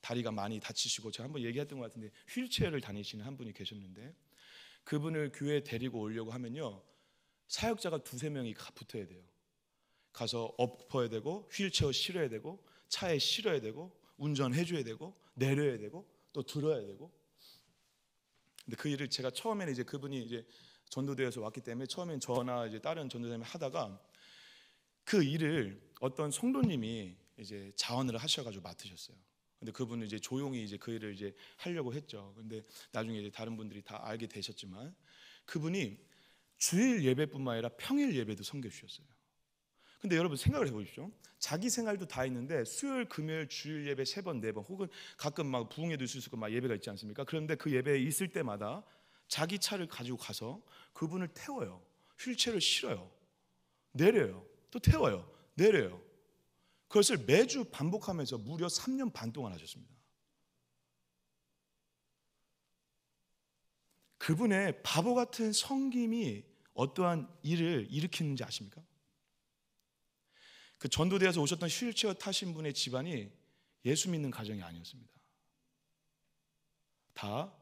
다리가 많이 다치시고, 제가 한번 얘기했던 것 같은데 휠체어를 다니시는 한 분이 계셨는데, 그분을 교회에 데리고 오려고 하면요, 사역자가 2-3명이 붙어야 돼요. 가서 엎어야 되고, 휠체어 실어야 되고, 차에 실어야 되고, 운전해줘야 되고, 내려야 되고, 또 들어야 되고. 근데 그 일을 제가 처음에는 이제 그분이 이제 전도대에서 왔기 때문에 처음엔 저나 이제 다른 전도자님이 하다가 그 일을 어떤 성도님이 이제 자원을 하셔가지고 맡으셨어요. 근데 그분은 이제 조용히 이제 그 일을 이제 하려고 했죠. 근데 나중에 이제 다른 분들이 다 알게 되셨지만, 그분이 주일 예배뿐만 아니라 평일 예배도 섬겨주셨어요. 근데 여러분 생각을 해보십시오. 자기 생활도 다 있는데 수요일, 금요일, 주일 예배 3번, 4번, 혹은 가끔 막 부흥회도 있을 수 있고 막 예배가 있지 않습니까? 그런데 그 예배에 있을 때마다 자기 차를 가지고 가서 그분을 태워요. 휠체어를 실어요. 내려요. 또 태워요. 내려요. 그것을 매주 반복하면서 무려 3년 반 동안 하셨습니다. 그분의 바보 같은 섬김이 어떠한 일을 일으키는지 아십니까? 그 전도대에서 오셨던 휠체어 타신 분의 집안이 예수 믿는 가정이 아니었습니다. 다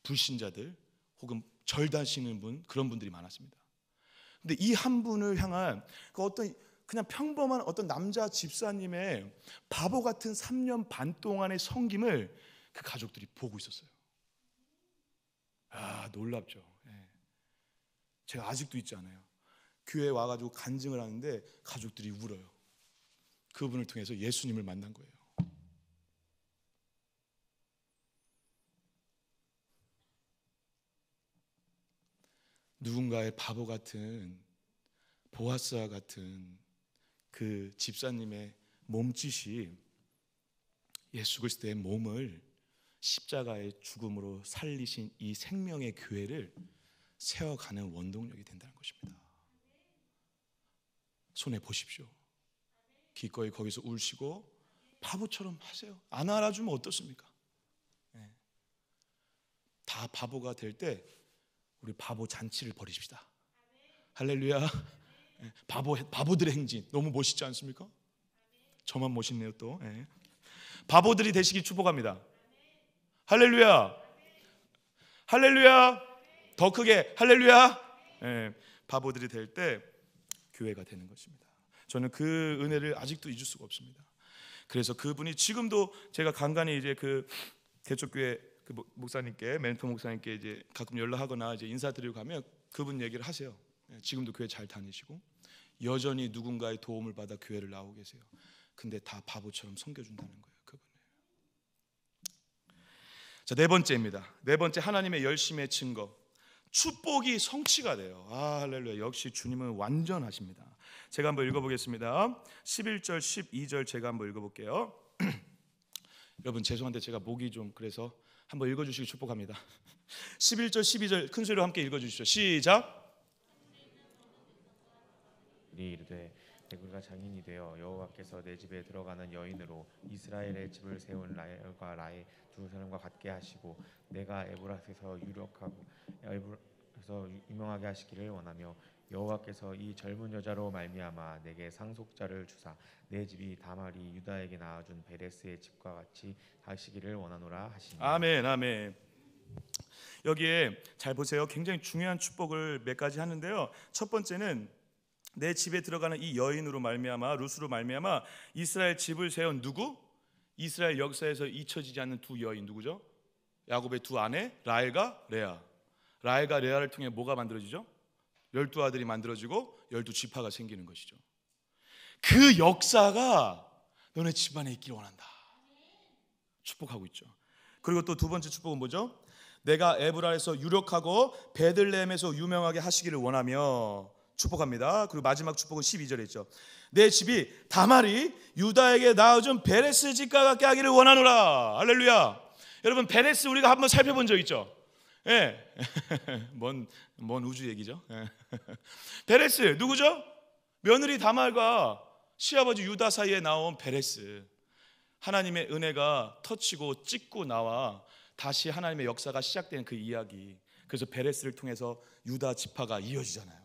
불신자들 혹은 절다시는 분, 그런 분들이 많았습니다. 근데 이 한 분을 향한 그 어떤 그냥 평범한 어떤 남자 집사님의 바보 같은 3년 반 동안의 섬김을 그 가족들이 보고 있었어요. 아, 놀랍죠. 제가 아직도 있지 않아요. 교회에 와가지고 간증을 하는데 가족들이 울어요. 그분을 통해서 예수님을 만난 거예요. 누군가의 바보 같은, 보아스와 같은 그 집사님의 몸짓이 예수 그리스도의 몸을 십자가의 죽음으로 살리신 이 생명의 교회를 세워가는 원동력이 된다는 것입니다. 손에 보십시오. 기꺼이 거기서 울시고 바보처럼 하세요. 안 알아주면 어떻습니까? 다 바보가 될 때 우리 바보 잔치를 벌이십시다. 할렐루야. 바보들의 행진 너무 멋있지 않습니까? 저만 멋있네요 또. 바보들이 되시길 축복합니다. 할렐루야. 할렐루야. 더 크게 할렐루야. 바보들이 될 때 교회가 되는 것입니다. 저는 그 은혜를 아직도 잊을 수가 없습니다. 그래서 그분이 지금도 제가 간간히 이제 그 개척교회 그 목사님께, 멘토 목사님께 이제 가끔 연락하거나 이제 인사드리고 가면 그분 얘기를 하세요. 지금도 교회 잘 다니시고 여전히 누군가의 도움을 받아 교회를 나오고 계세요. 근데 다 바보처럼 섬겨준다는 거예요, 그분을. 자, 네 번째입니다. 네 번째, 하나님의 열심의 증거. 축복이 성취가 돼요. 아, 할렐루야. 역시 주님은 완전하십니다. 제가 한번 읽어보겠습니다. 11절 12절 제가 한번 읽어볼게요. 여러분 죄송한데 제가 목이 좀 그래서 한번 읽어주시기 축복합니다. 11절 12절 큰 소리로 함께 읽어주시죠. 시작. 이르되 내가 장인이 되어 여호와께서 내 집에 들어가는 여인으로 이스라엘의 집을 세운 라헬과 라의 두 사람과 같게 하시고 내가 에브라스에서 유명하게 하시기를 원하며 여호와께서 이 젊은 여자로 말미암아 내게 상속자를 주사 내 집이 다말이 유다에게 낳아준 베레스의 집과 같이 하시기를 원하노라 하시니. 아멘, 아멘. 여기에 잘 보세요. 굉장히 중요한 축복을 몇 가지 하는데요. 첫 번째는 내 집에 들어가는 이 여인으로 말미암아, 루스로 말미암아 이스라엘 집을 세운 누구? 이스라엘 역사에서 잊혀지지 않는 두 여인 누구죠? 야곱의 두 아내 라헬과 레아. 라헬과 레아를 통해 뭐가 만들어지죠? 12아들이 만들어지고 12지파가 생기는 것이죠. 그 역사가 너네 집안에 있기를 원한다. 축복하고 있죠. 그리고 또 두 번째 축복은 뭐죠? 내가 에브라에서 유력하고 베들레헴에서 유명하게 하시기를 원하며 축복합니다. 그리고 마지막 축복은 12절에 있죠. 내 집이 다말이 유다에게 낳아준 베레스 집과 같게 하기를 원하노라. 할렐루야. 여러분 베레스 우리가 한번 살펴본 적 있죠? 예. 먼 우주 얘기죠. 예. 베레스 누구죠? 며느리 다말과 시아버지 유다 사이에 나온 베레스. 하나님의 은혜가 터치고 찍고 나와 다시 하나님의 역사가 시작되는 그 이야기. 그래서 베레스를 통해서 유다 지파가 이어지잖아요.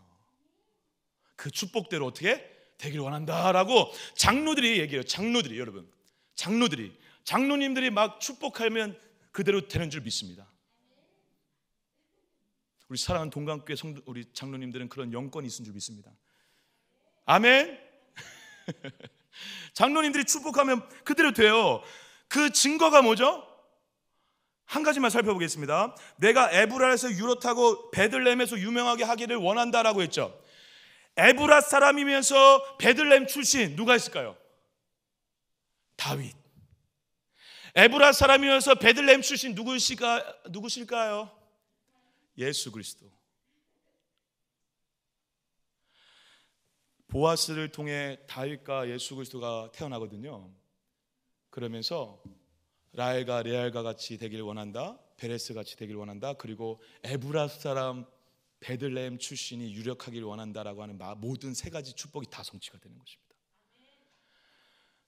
그 축복대로 어떻게 되길 원한다라고 장로들이 얘기해요. 장로들이, 여러분, 장로님들이 막 축복하면 그대로 되는 줄 믿습니다. 우리 사랑하는 동강교회 우리 장로님들은 그런 영권이 있는 줄 믿습니다. 아멘. 장로님들이 축복하면 그대로 돼요. 그 증거가 뭐죠? 한 가지만 살펴보겠습니다. 내가 에브라에서 유롯하고 베들레헴에서 유명하게 하기를 원한다라고 했죠. 에브라 사람이면서 베들레헴 출신 누가 있을까요? 다윗. 에브라 사람이면서 베들레헴 출신 누구실까요? 예수 그리스도. 보아스를 통해 다윗과 예수 그리스도가 태어나거든요. 그러면서 라헬과 레알과 같이 되기를 원한다. 베레스 같이 되기를 원한다. 그리고 에브라 사람 베들레헴 출신이 유력하기를 원한다라고 하는 모든 세 가지 축복이 다 성취가 되는 것입니다.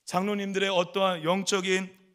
장로님들의 어떠한 영적인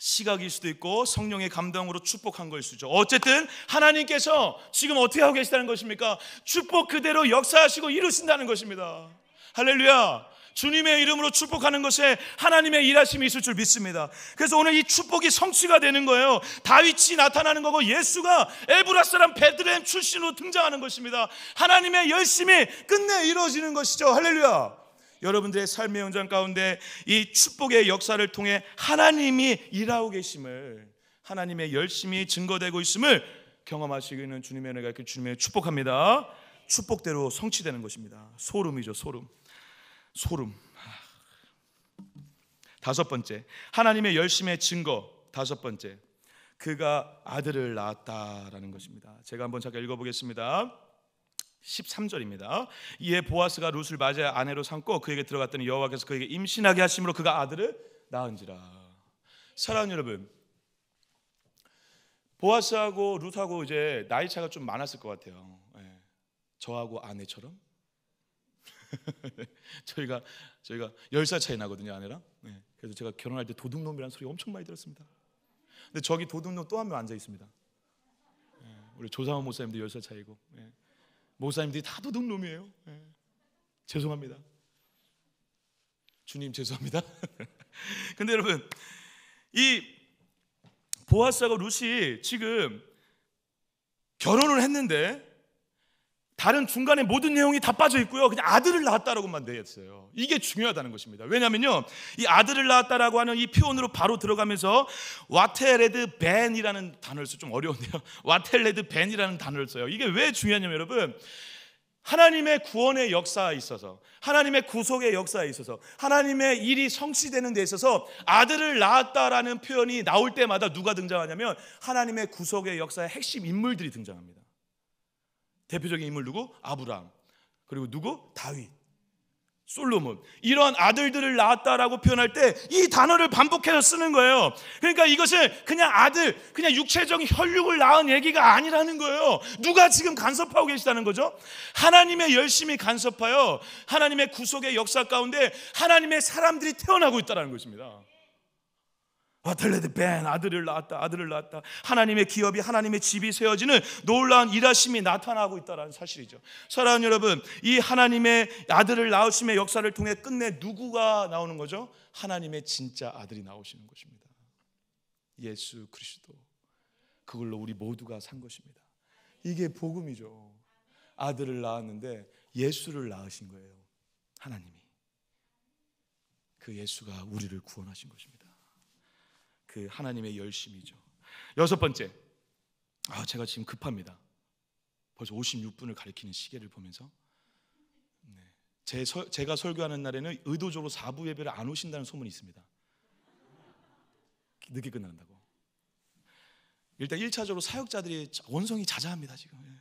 시각일 수도 있고 성령의 감동으로 축복한 걸 수죠. 어쨌든 하나님께서 지금 어떻게 하고 계시다는 것입니까? 축복 그대로 역사하시고 이루신다는 것입니다. 할렐루야. 주님의 이름으로 축복하는 것에 하나님의 일하심이 있을 줄 믿습니다. 그래서 오늘 이 축복이 성취가 되는 거예요. 다윗이 나타나는 거고 예수가 에브라 사람 베들레헴 출신으로 등장하는 것입니다. 하나님의 열심이 끝내 이루어지는 것이죠. 할렐루야. 여러분들의 삶의 현장 가운데 이 축복의 역사를 통해 하나님이 일하고 계심을, 하나님의 열심이 증거되고 있음을 경험하시기는 주님의 은혜가 있길 주님의 축복합니다. 축복대로 성취되는 것입니다. 소름이죠. 소름. 다섯 번째, 하나님의 열심의 증거. 다섯 번째, 그가 아들을 낳았다라는 것입니다. 제가 한번 잠깐 읽어보겠습니다. 13절입니다. 이에 보아스가 룻을 맞아 아내로 삼고 그에게 들어갔더니 여호와께서 그에게 임신하게 하심으로 그가 아들을 낳은지라. 사랑하는 여러분, 보아스하고 룻하고 이제 나이 차가 좀 많았을 것 같아요. 저하고 아내처럼. 저희가 10살 차이 나거든요, 아내랑. 그래서 제가 결혼할 때 도둑놈이라는 소리 엄청 많이 들었습니다. 근데 저기 도둑놈 또 한 명 앉아 있습니다. 우리 조상원 목사님도 10살 차이고, 목사님들이 다 도둑놈이에요. 죄송합니다. 주님 죄송합니다. 근데 여러분, 이 보아스하고 룻이 지금 결혼을 했는데 다른 중간에 모든 내용이 다 빠져 있고요. 그냥 아들을 낳았다라고만 되어 있어요. 이게 중요하다는 것입니다. 왜냐하면요, 이 아들을 낳았다라고 하는 이 표현으로 바로 들어가면서 와텔레드 벤이라는 단어를 써요. 좀 어려운데요. 와텔레드 벤이라는 단어를 써요. 이게 왜 중요하냐면 여러분, 하나님의 구원의 역사에 있어서, 하나님의 구속의 역사에 있어서, 하나님의 일이 성취되는 데 있어서 아들을 낳았다라는 표현이 나올 때마다 누가 등장하냐면 하나님의 구속의 역사의 핵심 인물들이 등장합니다. 대표적인 인물 누구? 아브라함. 그리고 누구? 다윗, 솔로몬. 이런 아들들을 낳았다라고 표현할 때 이 단어를 반복해서 쓰는 거예요. 그러니까 이것을 그냥 아들, 그냥 육체적인 혈육을 낳은 얘기가 아니라는 거예요. 누가 지금 간섭하고 계시다는 거죠? 하나님의 열심히 간섭하여 하나님의 구속의 역사 가운데 하나님의 사람들이 태어나고 있다는 것입니다. 와텔레드 벤, 아들을 낳았다. 하나님의 기업이, 하나님의 집이 세워지는 놀라운 일하심이 나타나고 있다는 사실이죠. 사랑하는 여러분, 이 하나님의 아들을 낳으심의 역사를 통해 끝내 누구가 나오는 거죠? 하나님의 진짜 아들이 나오시는 것입니다. 예수 그리스도. 그걸로 우리 모두가 산 것입니다. 이게 복음이죠. 아들을 낳았는데 예수를 낳으신 거예요. 하나님이. 그 예수가 우리를 구원하신 것입니다. 그 하나님의 열심이죠. 여섯 번째, 제가 지금 급합니다. 벌써 56분을 가리키는 시계를 보면서 제가 설교하는 날에는 의도적으로 4부 예배를 안 오신다는 소문이 있습니다. 늦게 끝난다고. 일단 1차적으로 사역자들이 원성이 자자합니다 지금.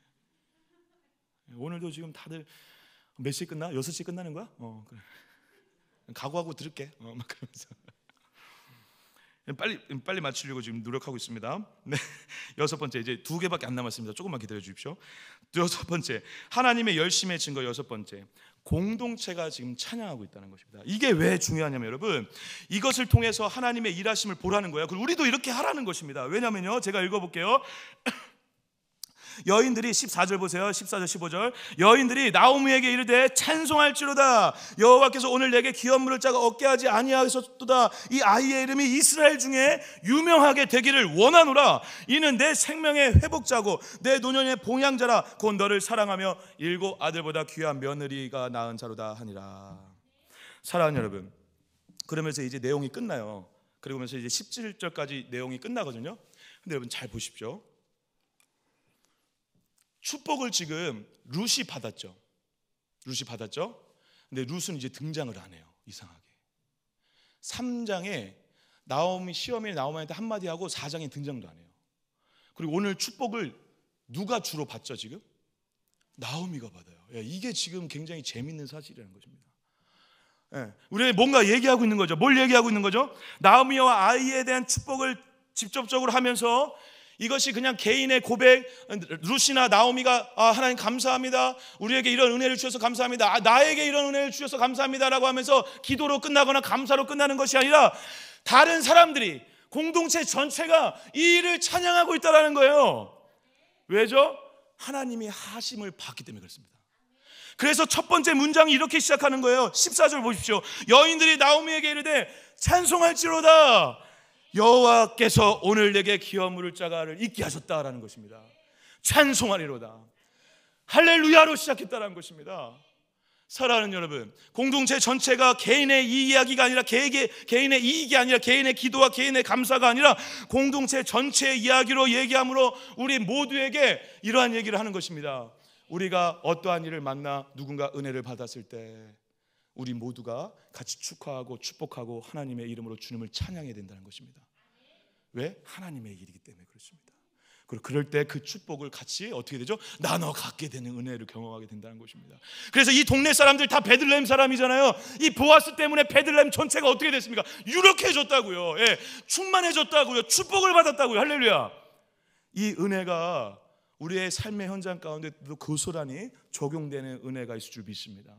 오늘도 지금 다들 몇 시에 끝나? 6시에 끝나는 거야? 그래. 각오하고 들을게. 막 그러면서 빨리 맞추려고 지금 노력하고 있습니다. 네, 여섯 번째, 이제 2개밖에 안 남았습니다. 조금만 기다려 주십시오. 여섯 번째, 하나님의 열심의 증거. 여섯 번째, 공동체가 지금 찬양하고 있다는 것입니다. 이게 왜 중요하냐면 여러분, 이것을 통해서 하나님의 일하심을 보라는 거예요. 그리고 우리도 이렇게 하라는 것입니다. 왜냐면요, 제가 읽어볼게요. 여인들이 14절 보세요. 14절 15절. 여인들이 나오미에게 이르되 찬송할지로다. 여호와께서 오늘 내게 기업 물을 자가 없게 하지 아니하셨도다. 이 아이의 이름이 이스라엘 중에 유명하게 되기를 원하노라. 이는 내 생명의 회복자고 내 노년의 봉양자라. 곧 너를 사랑하며 7 아들보다 귀한 며느리가 낳은 자로다 하니라. 사랑하는 여러분, 그러면서 이제 내용이 끝나요. 그러면서 이제 17절까지 내용이 끝나거든요. 근데 여러분 잘 보십시오. 축복을 지금 룻이 받았죠. 근데 룻은 이제 등장을 안 해요. 이상하게 3장에 나오미, 시어머니 나오미한테 한마디 하고 4장에 등장도 안 해요. 그리고 오늘 축복을 누가 주로 받죠? 지금 나오미가 받아요. 이게 지금 굉장히 재밌는 사실이라는 것입니다. 우리 뭔가 얘기하고 있는 거죠. 뭘 얘기하고 있는 거죠? 나오미와 아이에 대한 축복을 직접적으로 하면서 이것이 그냥 개인의 고백, 룻이나 나오미가 하나님 감사합니다, 우리에게 이런 은혜를 주셔서 감사합니다, 나에게 이런 은혜를 주셔서 감사합니다라고 하면서 기도로 끝나거나 감사로 끝나는 것이 아니라 다른 사람들이, 공동체 전체가 이 일을 찬양하고 있다는 거예요. 왜죠? 하나님이 하심을 받기 때문에 그렇습니다. 그래서 첫 번째 문장이 이렇게 시작하는 거예요. 14절 보십시오. 여인들이 나오미에게 이르되 찬송할지로다, 여호와께서 오늘 내게 기어 물을 자가를 있게 하셨다라는 것입니다. 찬송하리로다, 할렐루야로 시작했다라는 것입니다. 사랑하는 여러분, 공동체 전체가 개인의 이야기가 아니라 개인의 이익이 아니라 개인의 기도와 개인의 감사가 아니라 공동체 전체의 이야기로 얘기함으로 우리 모두에게 이러한 얘기를 하는 것입니다. 우리가 어떠한 일을 만나 누군가 은혜를 받았을 때 우리 모두가 같이 축하하고 축복하고 하나님의 이름으로 주님을 찬양해야 된다는 것입니다. 왜? 하나님의 일이기 때문에 그렇습니다. 그리고 그럴 때 그 축복을 같이 어떻게 되죠? 나눠 갖게 되는 은혜를 경험하게 된다는 것입니다. 그래서 이 동네 사람들 다 베들레헴 사람이잖아요. 이 보아스 때문에 베들레헴 전체가 어떻게 됐습니까? 유력해졌다고요. 예, 충만해졌다고요. 축복을 받았다고요. 할렐루야. 이 은혜가 우리의 삶의 현장 가운데도 고스란히 적용되는 은혜가 있을 줄 믿습니다.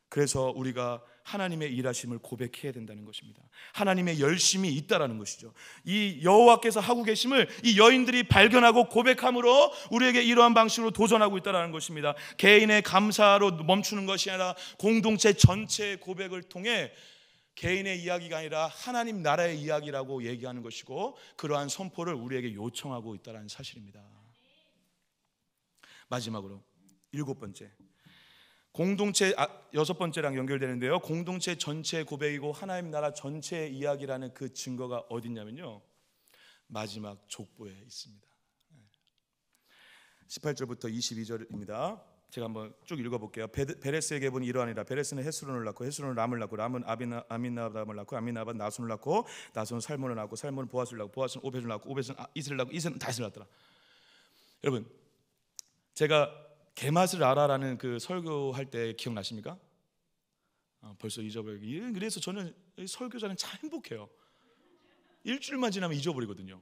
그래서 우리가 하나님의 일하심을 고백해야 된다는 것입니다. 하나님의 열심이 있다라는 것이죠. 이 여호와께서 하고 계심을 이 여인들이 발견하고 고백함으로 우리에게 이러한 방식으로 도전하고 있다는 것입니다. 개인의 감사로 멈추는 것이 아니라 공동체 전체의 고백을 통해 개인의 이야기가 아니라 하나님 나라의 이야기라고 얘기하는 것이고, 그러한 선포를 우리에게 요청하고 있다는 사실입니다. 마지막으로 7번째, 공동체 6번째랑 연결되는데요, 공동체 전체의 고백이고 하나님 나라 전체의 이야기라는 그 증거가 어딨냐면요, 마지막 족보에 있습니다. 18절부터 22절입니다. 제가 한번 쭉 읽어볼게요. 베레스에게 본 이러하니라. 베레스는 헤스론을 낳고 헤스론은 람을 낳고 람은 아미나답을 낳고 아미나답은 나손을 낳고 나손은 살몬을 낳고 살몬은 보아스를 낳고 보아스는 오벳을 낳고 오벳은 이스를 낳고 이스는 다윗을 낳더라. 여러분, 제가 개맛을 알아라는 그 설교할 때 기억나십니까? 벌써 잊어버리고. 그래서 저는 설교자는 참 행복해요. 일주일만 지나면 잊어버리거든요.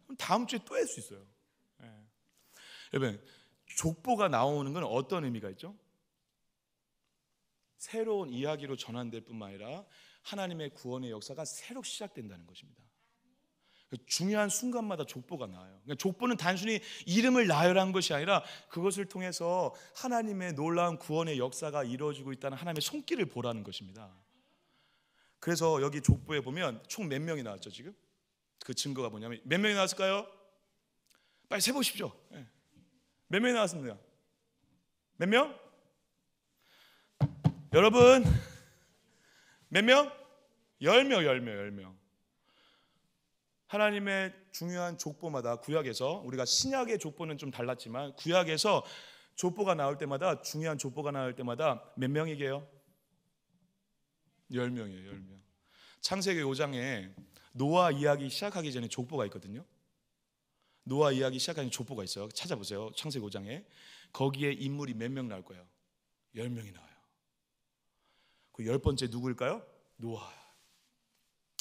그럼 다음 주에 또 할 수 있어요. 네. 여러분, 족보가 나오는 건 어떤 의미가 있죠? 새로운 이야기로 전환될 뿐만 아니라 하나님의 구원의 역사가 새로 시작된다는 것입니다. 중요한 순간마다 족보가 나와요. 그러니까 족보는 단순히 이름을 나열한 것이 아니라 그것을 통해서 하나님의 놀라운 구원의 역사가 이루어지고 있다는 하나님의 손길을 보라는 것입니다. 그래서 여기 족보에 보면 총 몇 명이 나왔죠 지금? 그 증거가 뭐냐면 몇 명이 나왔을까요? 빨리 세보십시오. 몇 명이 나왔습니다. 몇 명? 여러분, 몇 명? 10명. 하나님의 중요한 족보마다 구약에서, 우리가 신약의 족보는 좀 달랐지만 구약에서 족보가 나올 때마다, 중요한 족보가 나올 때마다 몇 명이게요? 10명이에요. 10명. 창세기 5장에 노아 이야기 시작하기 전에 족보가 있거든요. 노아 이야기 시작하는 족보가 있어요. 찾아보세요. 창세기 5장에. 거기에 인물이 몇 명 나올 거예요? 10명이 나와요. 그 10번째 누구일까요? 노아.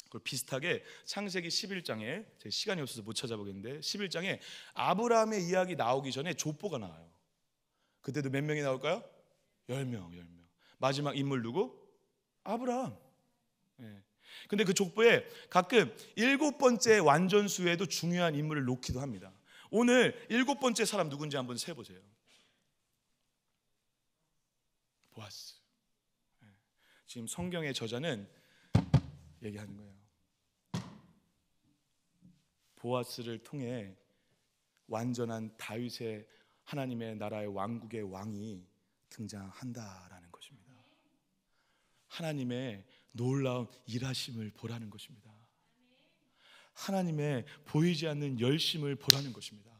그리고 비슷하게 창세기 11장에, 제가 시간이 없어서 못 찾아보겠는데 11장에 아브라함의 이야기 나오기 전에 족보가 나와요. 그때도 몇 명이 나올까요? 10명. 마지막 인물 누구? 아브라함. 근데 그 족보에 가끔 7번째 완전수에도 중요한 인물을 놓기도 합니다. 오늘 7번째 사람 누군지 한번 세보세요. 보아스. 지금 성경의 저자는 얘기하는 거예요. 보아스를 통해 완전한 다윗의 하나님의 나라의 왕국의 왕이 등장한다라는 것입니다. 하나님의 놀라운 일하심을 보라는 것입니다. 하나님의 보이지 않는 열심을 보라는 것입니다.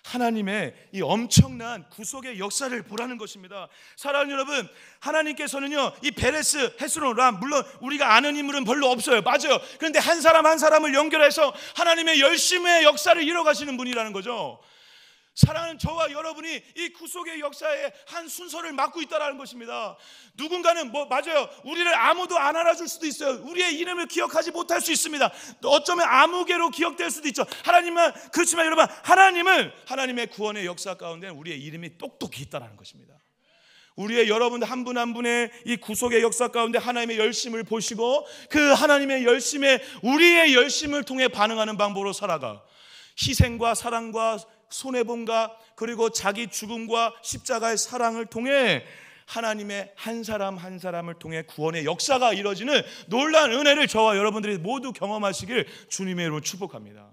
하나님의 이 엄청난 구속의 역사를 보라는 것입니다. 사랑하는 여러분, 하나님께서는요, 이 베레스, 헤스론, 람, 물론 우리가 아는 인물은 별로 없어요. 맞아요. 그런데 한 사람 한 사람을 연결해서 하나님의 열심의 역사를 이뤄가시는 분이라는 거죠. 사랑하는 저와 여러분이 이 구속의 역사의 한 순서를 맡고 있다는 것입니다. 누군가는 맞아요, 우리를 아무도 안 알아줄 수도 있어요. 우리의 이름을 기억하지 못할 수 있습니다. 어쩌면 아무개로 기억될 수도 있죠. 하나님은, 그렇지만 여러분, 하나님의 구원의 역사 가운데 우리의 이름이 똑똑히 있다는 것입니다. 우리의 여러분들 한 분 한 분의 이 구속의 역사 가운데 하나님의 열심을 보시고 그 하나님의 열심에 우리의 열심을 통해 반응하는 방법으로 살아가 희생과 사랑과 손해봄과 그리고 자기 죽음과 십자가의 사랑을 통해 하나님의 한 사람 한 사람을 통해 구원의 역사가 이루어지는 놀라운 은혜를 저와 여러분들이 모두 경험하시길 주님의 이름으로 축복합니다.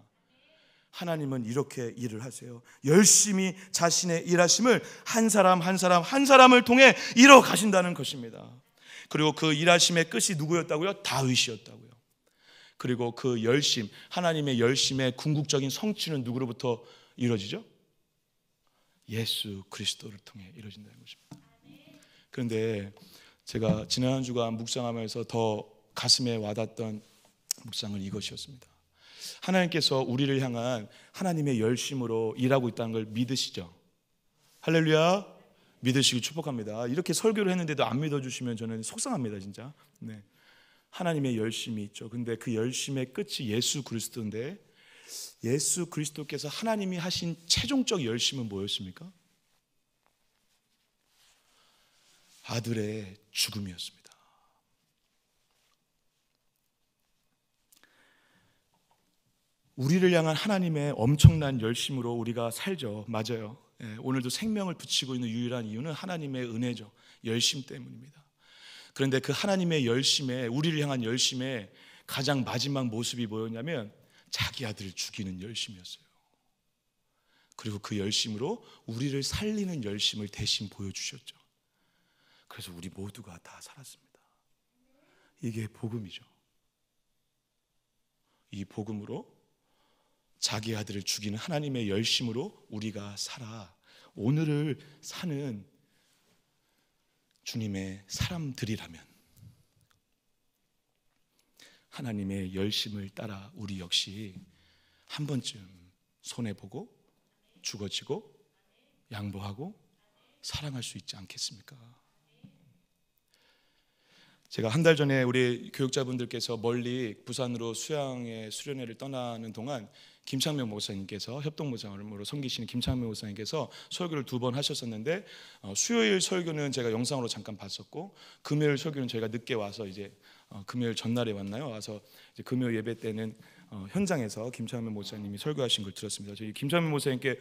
하나님은 이렇게 일을 하세요. 열심히 자신의 일하심을 한 사람 한 사람 한 사람을 통해 이뤄 가신다는 것입니다. 그리고 그 일하심의 끝이 누구였다고요? 다윗이었다고요. 그리고 그 열심, 하나님의 열심의 궁극적인 성취는 누구로부터 이루어지죠? 예수 그리스도를 통해 이루어진다는 것입니다. 그런데 제가 지난 한 주간 묵상하면서 더 가슴에 와닿던 묵상은 이것이었습니다. 하나님께서 우리를 향한 하나님의 열심으로 일하고 있다는 걸 믿으시죠? 할렐루야. 믿으시기 축복합니다. 이렇게 설교를 했는데도 안 믿어주시면 저는 속상합니다, 진짜. 네. 하나님의 열심이 있죠. 근데 그 열심의 끝이 예수 그리스도인데, 예수 그리스도께서 하나님이 하신 최종적 열심은 뭐였습니까? 아들의 죽음이었습니다. 우리를 향한 하나님의 엄청난 열심으로 우리가 살죠. 맞아요. 오늘도 생명을 붙이고 있는 유일한 이유는 하나님의 은혜죠. 열심 때문입니다. 그런데 그 하나님의 열심에, 우리를 향한 열심에 가장 마지막 모습이 뭐였냐면 자기 아들을 죽이는 열심이었어요. 그리고 그 열심으로 우리를 살리는 열심을 대신 보여주셨죠. 그래서 우리 모두가 다 살았습니다. 이게 복음이죠. 이 복음으로 자기 아들을 죽이는 하나님의 열심으로 우리가 살아 오늘을 사는 주님의 사람들이라면 하나님의 열심을 따라 우리 역시 한 번쯤 손해보고 죽어지고 양보하고 사랑할 수 있지 않겠습니까? 제가 한 달 전에 우리 교육자분들께서 멀리 부산으로 수련회를 떠나는 동안 김창명 목사님께서 협동모장으로 섬기시는 김창명 목사님께서 설교를 2번 하셨었는데 수요일 설교는 제가 영상으로 잠깐 봤었고 금요일 설교는 저희가 늦게 와서 이제 금요일 전날에 왔나요? 와서 이제 금요일 예배 때는 현장에서 김창명 목사님이 설교하신 걸 들었습니다. 저희 김창명 목사님께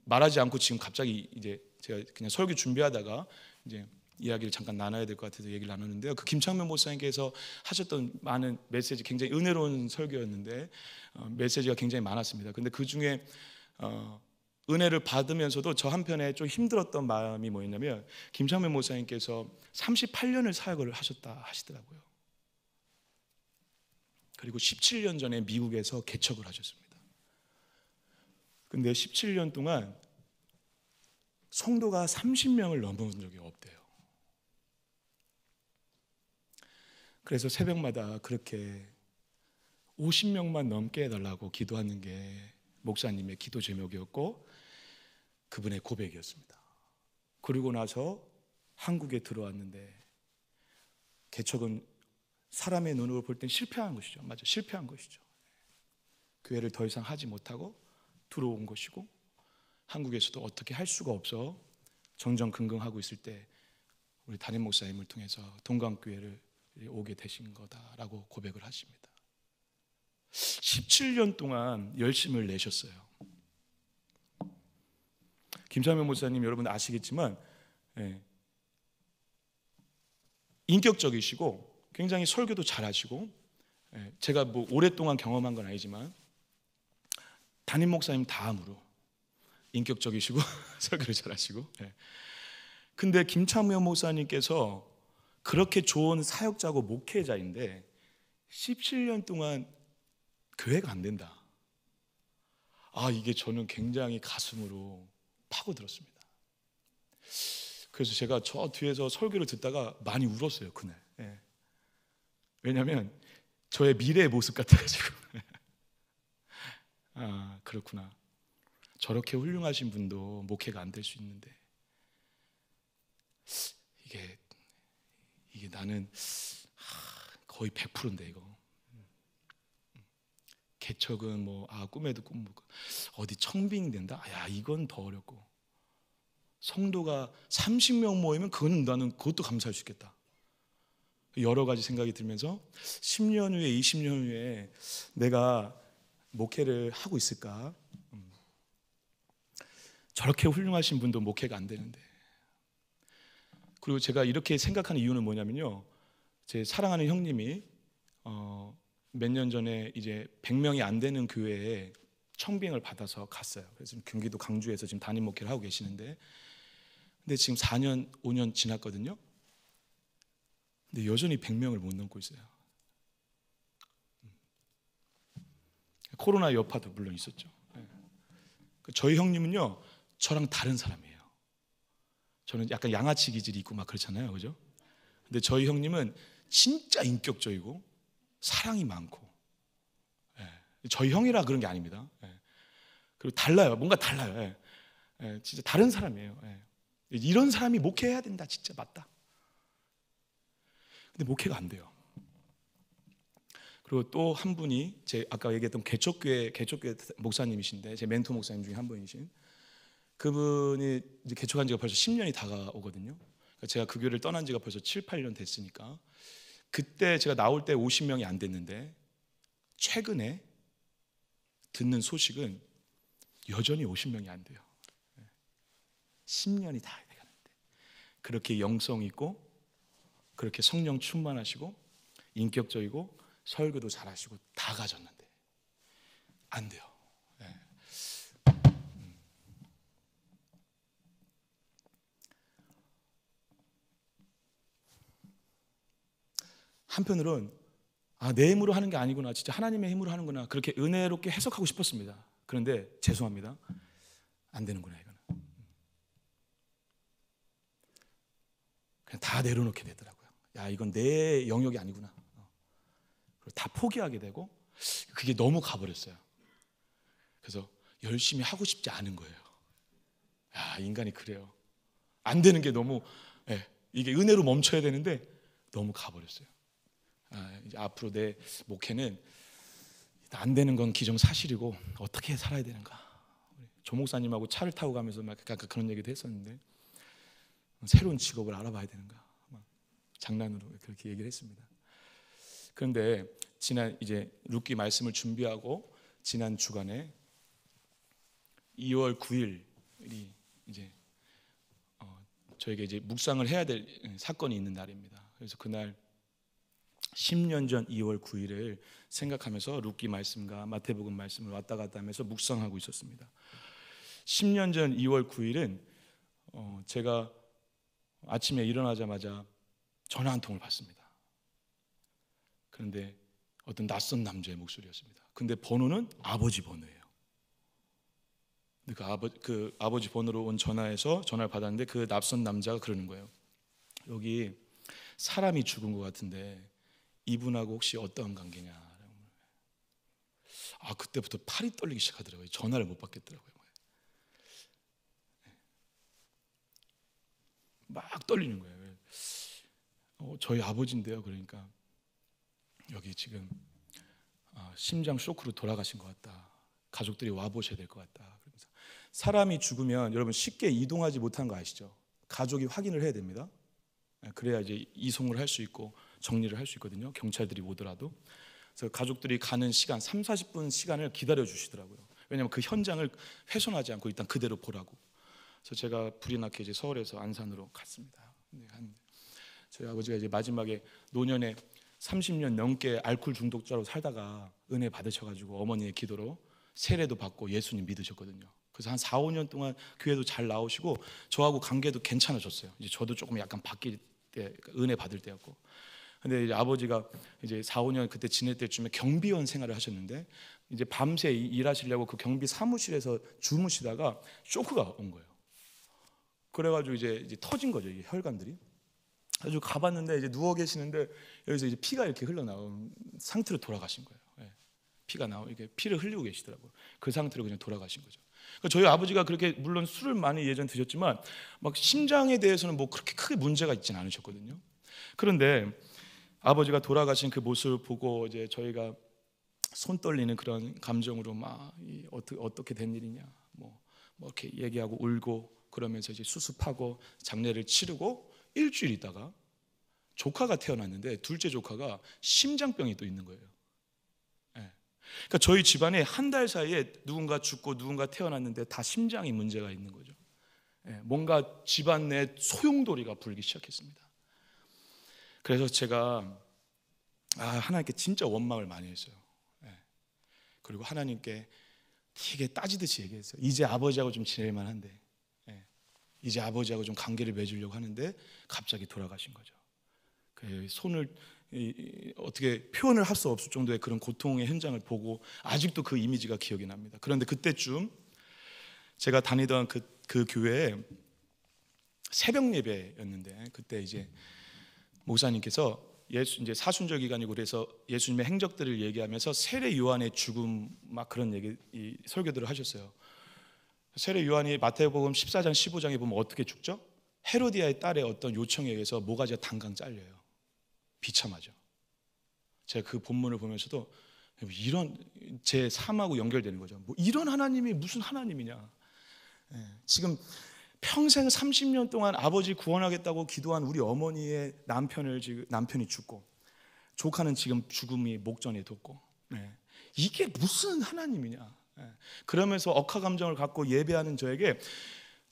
말하지 않고 지금 갑자기 이제 제가 그냥 설교 준비하다가 이제 이야기를 잠깐 나눠야 될 것 같아서 얘기를 나누는데요. 그 김창명 목사님께서 하셨던 많은 메시지, 굉장히 은혜로운 설교였는데 메시지가 굉장히 많았습니다. 근데 그 중에 은혜를 받으면서도 저 한편에 좀 힘들었던 마음이 뭐였냐면 김창명 목사님께서 38년을 사역을 하셨다 하시더라고요. 그리고 17년 전에 미국에서 개척을 하셨습니다. 근데 17년 동안 성도가 30명을 넘은 적이 없대요. 그래서 새벽마다 그렇게 50명만 넘게 해달라고 기도하는 게 목사님의 기도 제목이었고 그분의 고백이었습니다. 그리고 나서 한국에 들어왔는데 개척은 사람의 눈으로 볼 땐 실패한 것이죠. 맞아, 실패한 것이죠. 교회를 더 이상 하지 못하고 들어온 것이고 한국에서도 어떻게 할 수가 없어 정정긍긍하고 있을 때 우리 담임 목사님을 통해서 동강교회를 오게 되신 거다라고 고백을 하십니다. 17년 동안 열심을 내셨어요. 김창명 목사님 여러분 아시겠지만 인격적이시고 굉장히 설교도 잘하시고 제가 뭐 오랫동안 경험한 건 아니지만 담임 목사님 다음으로 인격적이시고 설교를 잘하시고 근데 김창명 목사님께서 그렇게 좋은 사역자고 목회자인데 17년 동안 교회가 안 된다. 이게 저는 굉장히 가슴으로 파고들었습니다. 그래서 제가 저 뒤에서 설교를 듣다가 많이 울었어요, 그날. 왜냐하면 저의 미래의 모습 같아가지고 그렇구나. 저렇게 훌륭하신 분도 목회가 안 될 수 있는데 이게 나는 거의 100%인데 이거 개척은 뭐 꿈에도 꿈 어디 청빙 된다? 야 이건 더 어렵고 성도가 30명 모이면 그거는 나는 그것도 감사할 수 있겠다. 여러 가지 생각이 들면서 10년 후에 20년 후에 내가 목회를 하고 있을까? 저렇게 훌륭하신 분도 목회가 안 되는데. 그리고 제가 이렇게 생각하는 이유는 뭐냐면요, 제 사랑하는 형님이 몇 년 전에 이제 100명이 안 되는 교회에 청빙을 받아서 갔어요. 그래서 지금 경기도 강주에서 지금 담임 목회를 하고 계시는데, 근데 지금 4년 5년 지났거든요. 근데 여전히 100명을 못 넘고 있어요. 코로나 여파도 물론 있었죠. 저희 형님은요, 저랑 다른 사람이에요. 저는 약간 양아치 기질이 있고 막 그렇잖아요, 그죠? 근데 저희 형님은 진짜 인격적이고 사랑이 많고, 저희 형이라 그런 게 아닙니다. 그리고 달라요, 뭔가 달라요. 진짜 다른 사람이에요. 이런 사람이 목회해야 된다, 진짜 맞다. 근데 목회가 안 돼요. 그리고 또 한 분이 제 아까 얘기했던 개척교회 목사님이신데, 제 멘토 목사님 중에 한 분이신 그분이 이제 개척한 지가 벌써 10년이 다가오거든요. 그러니까 제가 그 교회를 떠난 지가 벌써 7, 8년 됐으니까, 그때 제가 나올 때 50명이 안 됐는데 최근에 듣는 소식은 여전히 50명이 안 돼요. 10년이 다 돼가는데 그렇게 영성 있고, 그렇게 성령 충만하시고, 인격적이고, 설교도 잘하시고 다 가졌는데 안 돼요. 한편으로는 내 힘으로 하는 게 아니구나, 진짜 하나님의 힘으로 하는구나, 그렇게 은혜롭게 해석하고 싶었습니다. 그런데 죄송합니다, 안 되는구나. 이거는 그냥 다 내려놓게 되더라고요. 이건 내 영역이 아니구나. 그리고 다 포기하게 되고, 그게 너무 가버렸어요. 그래서 열심히 하고 싶지 않은 거예요. 인간이 그래요. 안 되는 게 너무, 이게 은혜로 멈춰야 되는데 너무 가버렸어요. 이제 앞으로 내 목회는 안 되는 건 기정사실이고 어떻게 살아야 되는가. 조 목사님하고 차를 타고 가면서 막 그런 얘기도 했었는데, 새로운 직업을 알아봐야 되는가, 막 장난으로 그렇게 얘기를 했습니다. 그런데 지난 이제 룻기 말씀을 준비하고 지난 주간에 2월 9일이 이제 저에게 이제 묵상을 해야 될 사건이 있는 날입니다. 그래서 그날 10년 전 2월 9일을 생각하면서 룻기 말씀과 마태복음 말씀을 왔다 갔다 하면서 묵상하고 있었습니다. 10년 전 2월 9일은 제가 아침에 일어나자마자 전화 한 통을 받습니다. 그런데 어떤 낯선 남자의 목소리였습니다. 근데 번호는 아버지 번호예요. 그 아버지 번호로 온 전화에서 전화를 받았는데, 그 낯선 남자가 그러는 거예요. 여기 사람이 죽은 것 같은데 이분하고 혹시 어떤 관계냐. 그때부터 팔이 떨리기 시작하더라고요. 전화를 못 받겠더라고요. 막 떨리는 거예요. 저희 아버지인데요. 그러니까 여기 지금 심장 쇼크로 돌아가신 것 같다. 가족들이 와보셔야 될 것 같다. 그러면서 사람이 죽으면 여러분 쉽게 이동하지 못한 거 아시죠? 가족이 확인을 해야 됩니다. 그래야 이제 이송을 할 수 있고 정리를 할 수 있거든요. 경찰들이 오더라도. 그래서 가족들이 가는 시간 3, 40분 시간을 기다려 주시더라고요. 왜냐하면 그 현장을 훼손하지 않고 일단 그대로 보라고. 그래서 제가 불이 나게 이제 서울에서 안산으로 갔습니다. 저희 아버지가 이제 마지막에 노년에 30년 넘게 알코올 중독자로 살다가 은혜 받으셔가지고 어머니의 기도로 세례도 받고 예수님 믿으셨거든요. 그래서 한 4, 5년 동안 교회도 잘 나오시고 저하고 관계도 괜찮아졌어요. 이제 저도 조금 약간 바뀔 때, 은혜 받을 때였고. 근데 이제 아버지가 이제 4, 5년 그때 지낼 때쯤에 경비원 생활을 하셨는데, 이제 밤새 일하시려고 그 경비 사무실에서 주무시다가 쇼크가 온 거예요. 그래가지고 이제 터진 거죠, 이게 혈관들이. 아주 가봤는데 이제 누워 계시는데 여기서 이제 피가 이렇게 흘러나온 상태로 돌아가신 거예요. 피가 이렇게 피를 흘리고 계시더라고요. 그 상태로 그냥 돌아가신 거죠. 그러니까 저희 아버지가 그렇게 물론 술을 많이 예전 드셨지만 막 심장에 대해서는 뭐 그렇게 크게 문제가 있지는 않으셨거든요. 그런데 아버지가 돌아가신 그 모습을 보고 이제 저희가 손 떨리는 그런 감정으로 막 어떻게 된 일이냐 뭐 이렇게 얘기하고 울고 그러면서 이제 수습하고 장례를 치르고 일주일 있다가 조카가 태어났는데 둘째 조카가 심장병이 또 있는 거예요. 그러니까 저희 집안에 한 달 사이에 누군가 죽고 누군가 태어났는데 다 심장이 문제가 있는 거죠. 뭔가 집안 내 소용돌이가 불기 시작했습니다. 그래서 제가 하나님께 진짜 원망을 많이 했어요. 그리고 하나님께 되게 따지듯이 얘기했어요. 이제 아버지하고 좀 지낼 만한데, 이제 아버지하고 좀 관계를 맺으려고 하는데 갑자기 돌아가신 거죠. 손을 어떻게 표현을 할 수 없을 정도의 그런 고통의 현장을 보고 아직도 그 이미지가 기억이 납니다. 그런데 그때쯤 제가 다니던 그 교회에 새벽 예배였는데, 그때 이제 목사님께서 이제 사순절 기간이고 그래서 예수님의 행적들을 얘기하면서 세례 요한의 죽음 막 그런 이 설교들을 하셨어요. 세례 요한이 마태복음 14장 15장에 보면 어떻게 죽죠? 헤로디아의 딸의 어떤 요청에 의해서 모가지가 당강 잘려요. 비참하죠. 제가 그 본문을 보면서도 이런 제 삶하고 연결되는 거죠. 뭐 이런 하나님이 무슨 하나님이냐. 지금 평생 30년 동안 아버지 구원하겠다고 기도한 우리 어머니의 남편이 죽고 조카는 지금 죽음이 목전에 뒀고, 이게 무슨 하나님이냐. 그러면서 억하 감정을 갖고 예배하는 저에게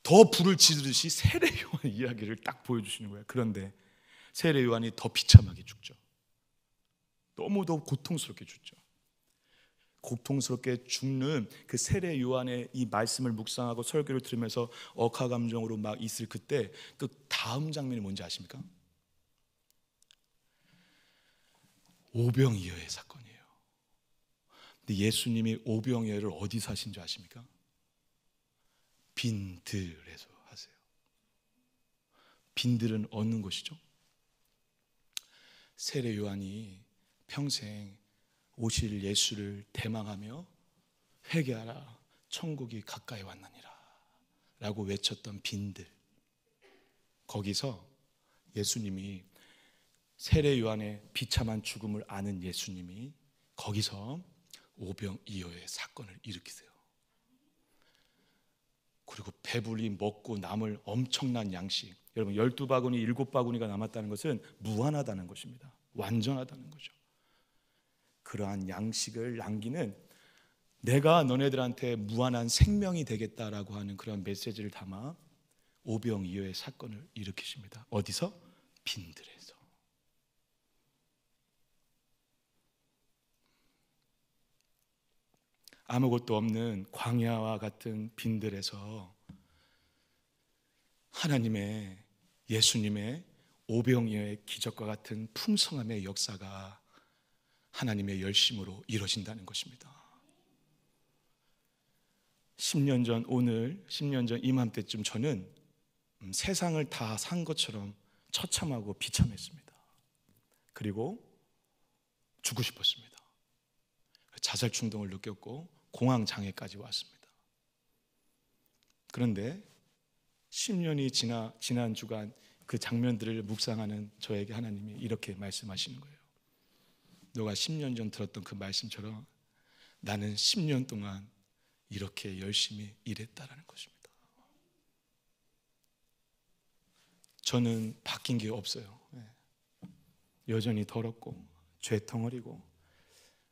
더 불을 지르듯이 세례 요한 이야기를 딱 보여주시는 거예요. 그런데 세례 요한이 더 비참하게 죽죠. 너무도 고통스럽게 죽죠. 고통스럽게 죽는 그 세례 요한의 이 말씀을 묵상하고 설교를 들으면서 억하 감정으로 막 있을 그때 그 다음 장면이 뭔지 아십니까? 오병이어의 사건이에요. 근데 예수님이 오병이어를 어디서 하신 줄 아십니까? 빈들에서 하세요. 빈들은 어느 곳이죠? 세례 요한이 평생 오실 예수를 대망하며 회개하라, 천국이 가까이 왔느니라 라고 외쳤던 빈들, 거기서 예수님이 세례 요한의 비참한 죽음을 아는 예수님이 거기서 오병이어의 사건을 일으키세요. 그리고 배불리 먹고 남을 엄청난 양식, 여러분 12바구니 7바구니가 남았다는 것은 무한하다는 것입니다. 완전하다는 거죠. 그러한 양식을 남기는 내가 너네들한테 무한한 생명이 되겠다라고 하는 그런 메시지를 담아 오병이어의 사건을 일으키십니다. 어디서? 빈들에서. 아무것도 없는 광야와 같은 빈들에서 하나님의, 예수님의 오병이어의 기적과 같은 풍성함의 역사가 하나님의 열심으로 이루어진다는 것입니다. 10년 전 오늘, 10년 전 이맘때쯤 저는 세상을 다 산 것처럼 처참하고 비참했습니다. 그리고 죽고 싶었습니다. 자살 충동을 느꼈고 공황 장애까지 왔습니다. 그런데 10년이 지난 주간 그 장면들을 묵상하는 저에게 하나님이 이렇게 말씀하시는 거예요. 너가 10년 전 들었던 그 말씀처럼 나는 10년 동안 이렇게 열심히 일했다라는 것입니다. 저는 바뀐 게 없어요. 여전히 더럽고 죄덩어리고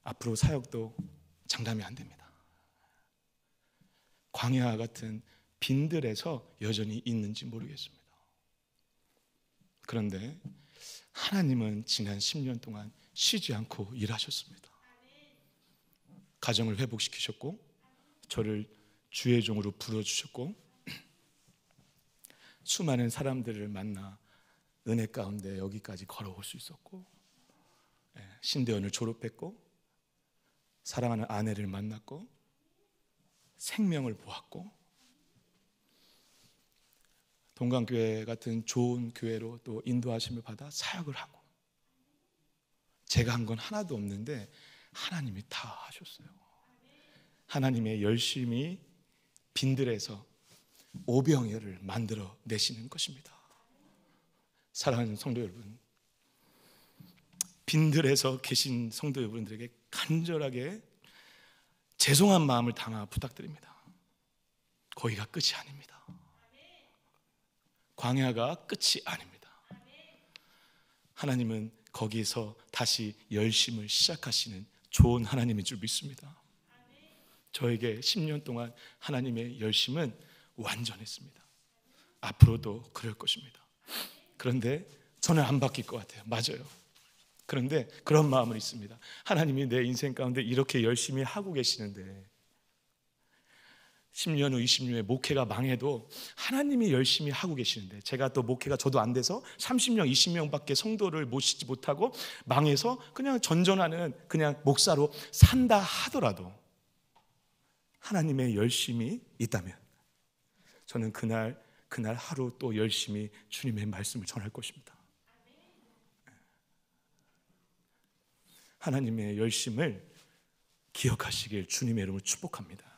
앞으로 사역도 장담이 안 됩니다. 광야 같은 빈들에서 여전히 있는지 모르겠습니다. 그런데 하나님은 지난 10년 동안 쉬지 않고 일하셨습니다. 가정을 회복시키셨고 저를 주의 종으로 불러주셨고 수많은 사람들을 만나 은혜 가운데 여기까지 걸어올 수 있었고 신대원을 졸업했고 사랑하는 아내를 만났고 생명을 보았고 동강교회 같은 좋은 교회로 또 인도하심을 받아 사역을 하고 제가 한 건 하나도 없는데 하나님이 다 하셨어요. 하나님의 열심히 빈들에서 오병이어를 만들어 내시는 것입니다. 사랑하는 성도 여러분, 빈들에서 계신 성도 여러분들에게 간절하게 죄송한 마음을 담아 부탁드립니다. 거기가 끝이 아닙니다. 광야가 끝이 아닙니다. 하나님은 거기에서 다시 열심을 시작하시는 좋은 하나님인 줄 믿습니다. 저에게 10년 동안 하나님의 열심은 완전했습니다. 앞으로도 그럴 것입니다. 그런데 저는 안 바뀔 것 같아요. 맞아요. 그런데 그런 마음은 있습니다. 하나님이 내 인생 가운데 이렇게 열심히 하고 계시는데 10년 후 20년 후에 목회가 망해도 하나님이 열심히 하고 계시는데, 제가 또 목회가 저도 안 돼서 30명 20명밖에 성도를 모시지 못하고 망해서 그냥 전전하는 그냥 목사로 산다 하더라도 하나님의 열심이 있다면 저는 그날 하루 또 열심히 주님의 말씀을 전할 것입니다. 하나님의 열심을 기억하시길 주님의 이름으로 축복합니다.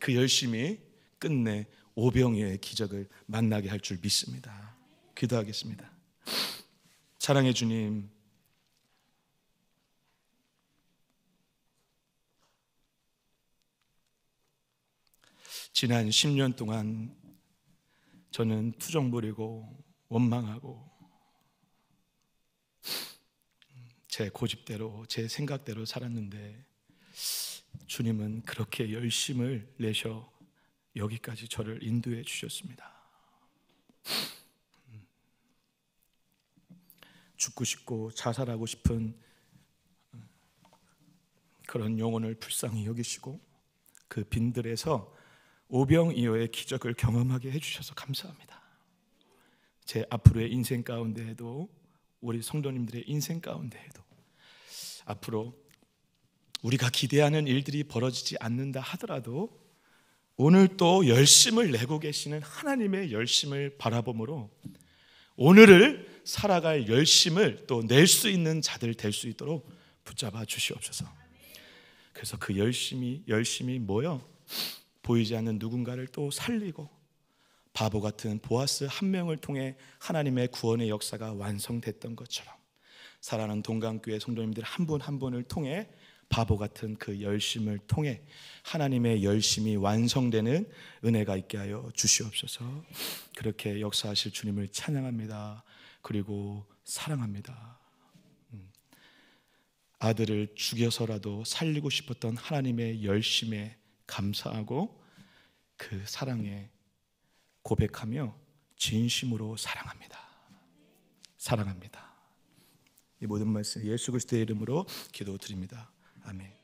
그 열심이 끝내 오병이어의 기적을 만나게 할 줄 믿습니다. 기도하겠습니다. 사랑의 주님, 지난 10년 동안 저는 투정 부리고 원망하고 제 고집대로 제 생각대로 살았는데 주님은 그렇게 열심을 내셔 여기까지 저를 인도해 주셨습니다. 죽고 싶고 자살하고 싶은 그런 영혼을 불쌍히 여기시고 그 빈들에서 오병이어의 기적을 경험하게 해주셔서 감사합니다. 제 앞으로의 인생 가운데에도, 우리 성도님들의 인생 가운데에도 앞으로 우리가 기대하는 일들이 벌어지지 않는다 하더라도 오늘 또 열심을 내고 계시는 하나님의 열심을 바라보므로 오늘을 살아갈 열심을 또 낼 수 있는 자들 될 수 있도록 붙잡아 주시옵소서. 그래서 그 열심이 모여 보이지 않는 누군가를 또 살리고 바보 같은 보아스 한 명을 통해 하나님의 구원의 역사가 완성됐던 것처럼 사랑하는 동강교회 성도님들 한 분 한 분을 통해 바보 같은 그 열심을 통해 하나님의 열심이 완성되는 은혜가 있게 하여 주시옵소서. 그렇게 역사하실 주님을 찬양합니다. 그리고 사랑합니다. 아들을 죽여서라도 살리고 싶었던 하나님의 열심에 감사하고 그 사랑에 고백하며 진심으로 사랑합니다. 사랑합니다. 이 모든 말씀 예수 그리스도의 이름으로 기도드립니다. 아멘.